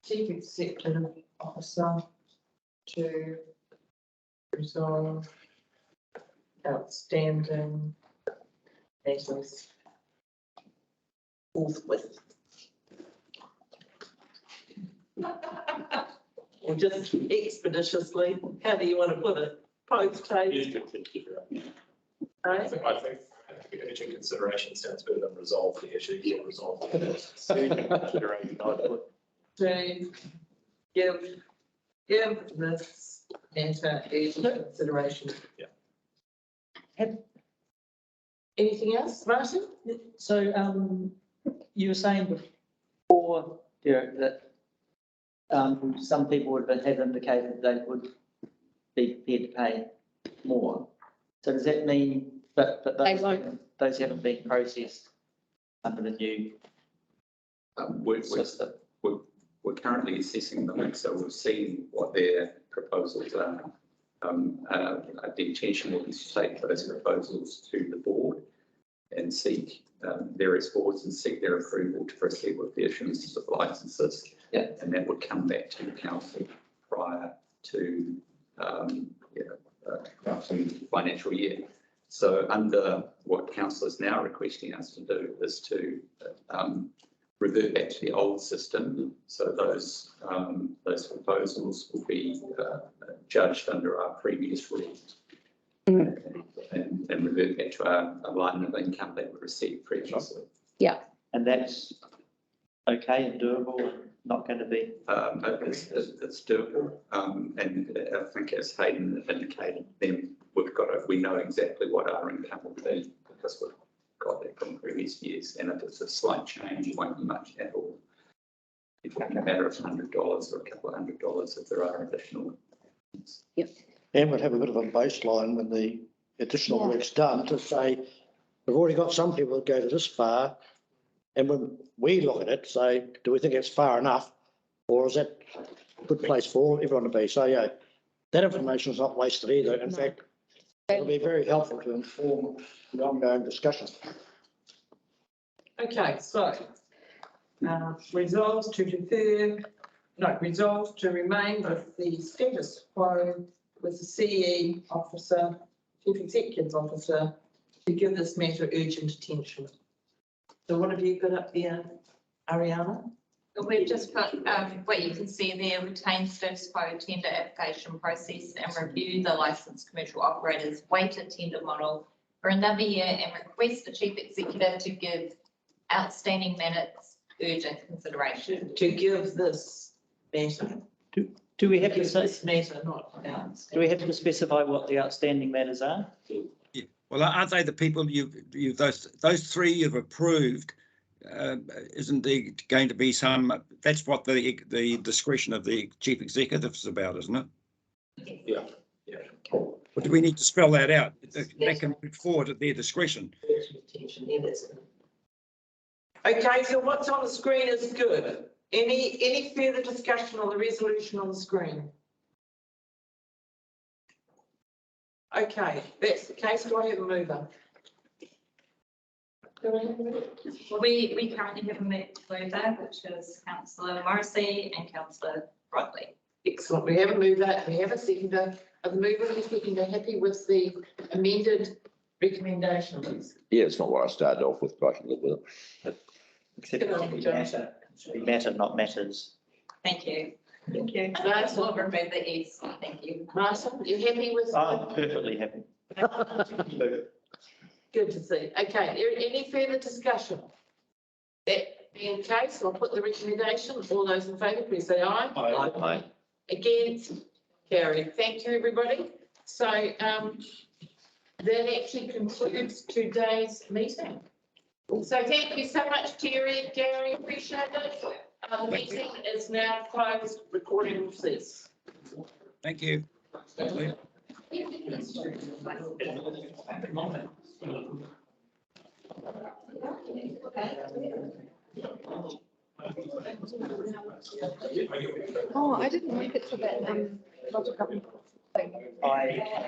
chief executive officer to resolve outstanding matters forthwith. Or just expeditiously, how do you want to put it? Post haste? I think urgent consideration sounds better than resolve the issue, or resolve. To give this matter urgent consideration. Yeah. Anything else, Martin? So, you were saying before, Derek, that some people would have indicated they would be prepared to pay more. So does that mean, but those haven't been processed under the new system? We're currently assessing them, so we've seen what their proposals are. The intention will be to take those proposals to the board and seek various boards and seek their approval to proceed with the issuance of licences. Yeah. And that would come back to the council prior to financial year. So under what council is now requesting us to do is to revert back to the old system. So those proposals will be judged under our previous rules and revert back to our line of income that we received previously. Yeah. And that's okay and doable, not going to be? It's doable. And I think as Hayden indicated, then we know exactly what our income will be because we've got that from previous years. And if it's a slight change, it won't be much at all. It's a matter of $100 or a couple of $100 if there are additional. Yep. And we'd have a bit of a baseline when the additional work's done to say, we've already got some people that go to this far. And when we look at it, say, do we think it's far enough? Or is that a good place for everyone to be? So, yeah, that information is not wasted either. In fact, it'll be very helpful to inform the ongoing discussion. Okay, so resolves to defer No, resolved to remain with the status quo with the CE officer, chief executive officer, to give this matter urgent attention. So what have you got up there, Ariana? We've just put, what you can see there, retain status quo tender application process and review the licensed commercial operators weighted tender model for another year and request the chief executive to give outstanding matters urgent consideration. To give this matter. Do we have to Give say, this matter, not outstanding. do we have to specify what the outstanding matters are? Yeah. Well, aren't they the people those three you've approved? Isn't there going to be some, that's what the discretion of the chief executive is about, isn't it? Yeah, yeah. Or do we need to spell that out? They can put forward at their discretion. Okay, so what's on the screen is good. Any further discussion on the resolution on the screen? Okay, that's the case. Do I have a mover? We currently have a mover, which is councillor Morrissey and councillor Rodley. Excellent. We have a mover, we have a seconder. Are the mover and the seconder happy with the amended recommendations? Yeah, it's not what I started off with, but I can live with it. Except it should be matter, it should be matter, not matters. Thank you. Thank you. Martin, We'll remove the E's. Thank you. Martin, you happy with? I'm perfectly happy. Good to see. Okay, any further discussion? That being the case, I'll put the recommendation. All those in favour, please say aye. Aye. Against, carried. Thank you, everybody. So that actually concludes today's meeting. So thank you so much, Terry, Gary, appreciate it. The meeting is now closed, recording will cease. Thank you. Oh, I didn't make it to that, Roger Cotton thing. I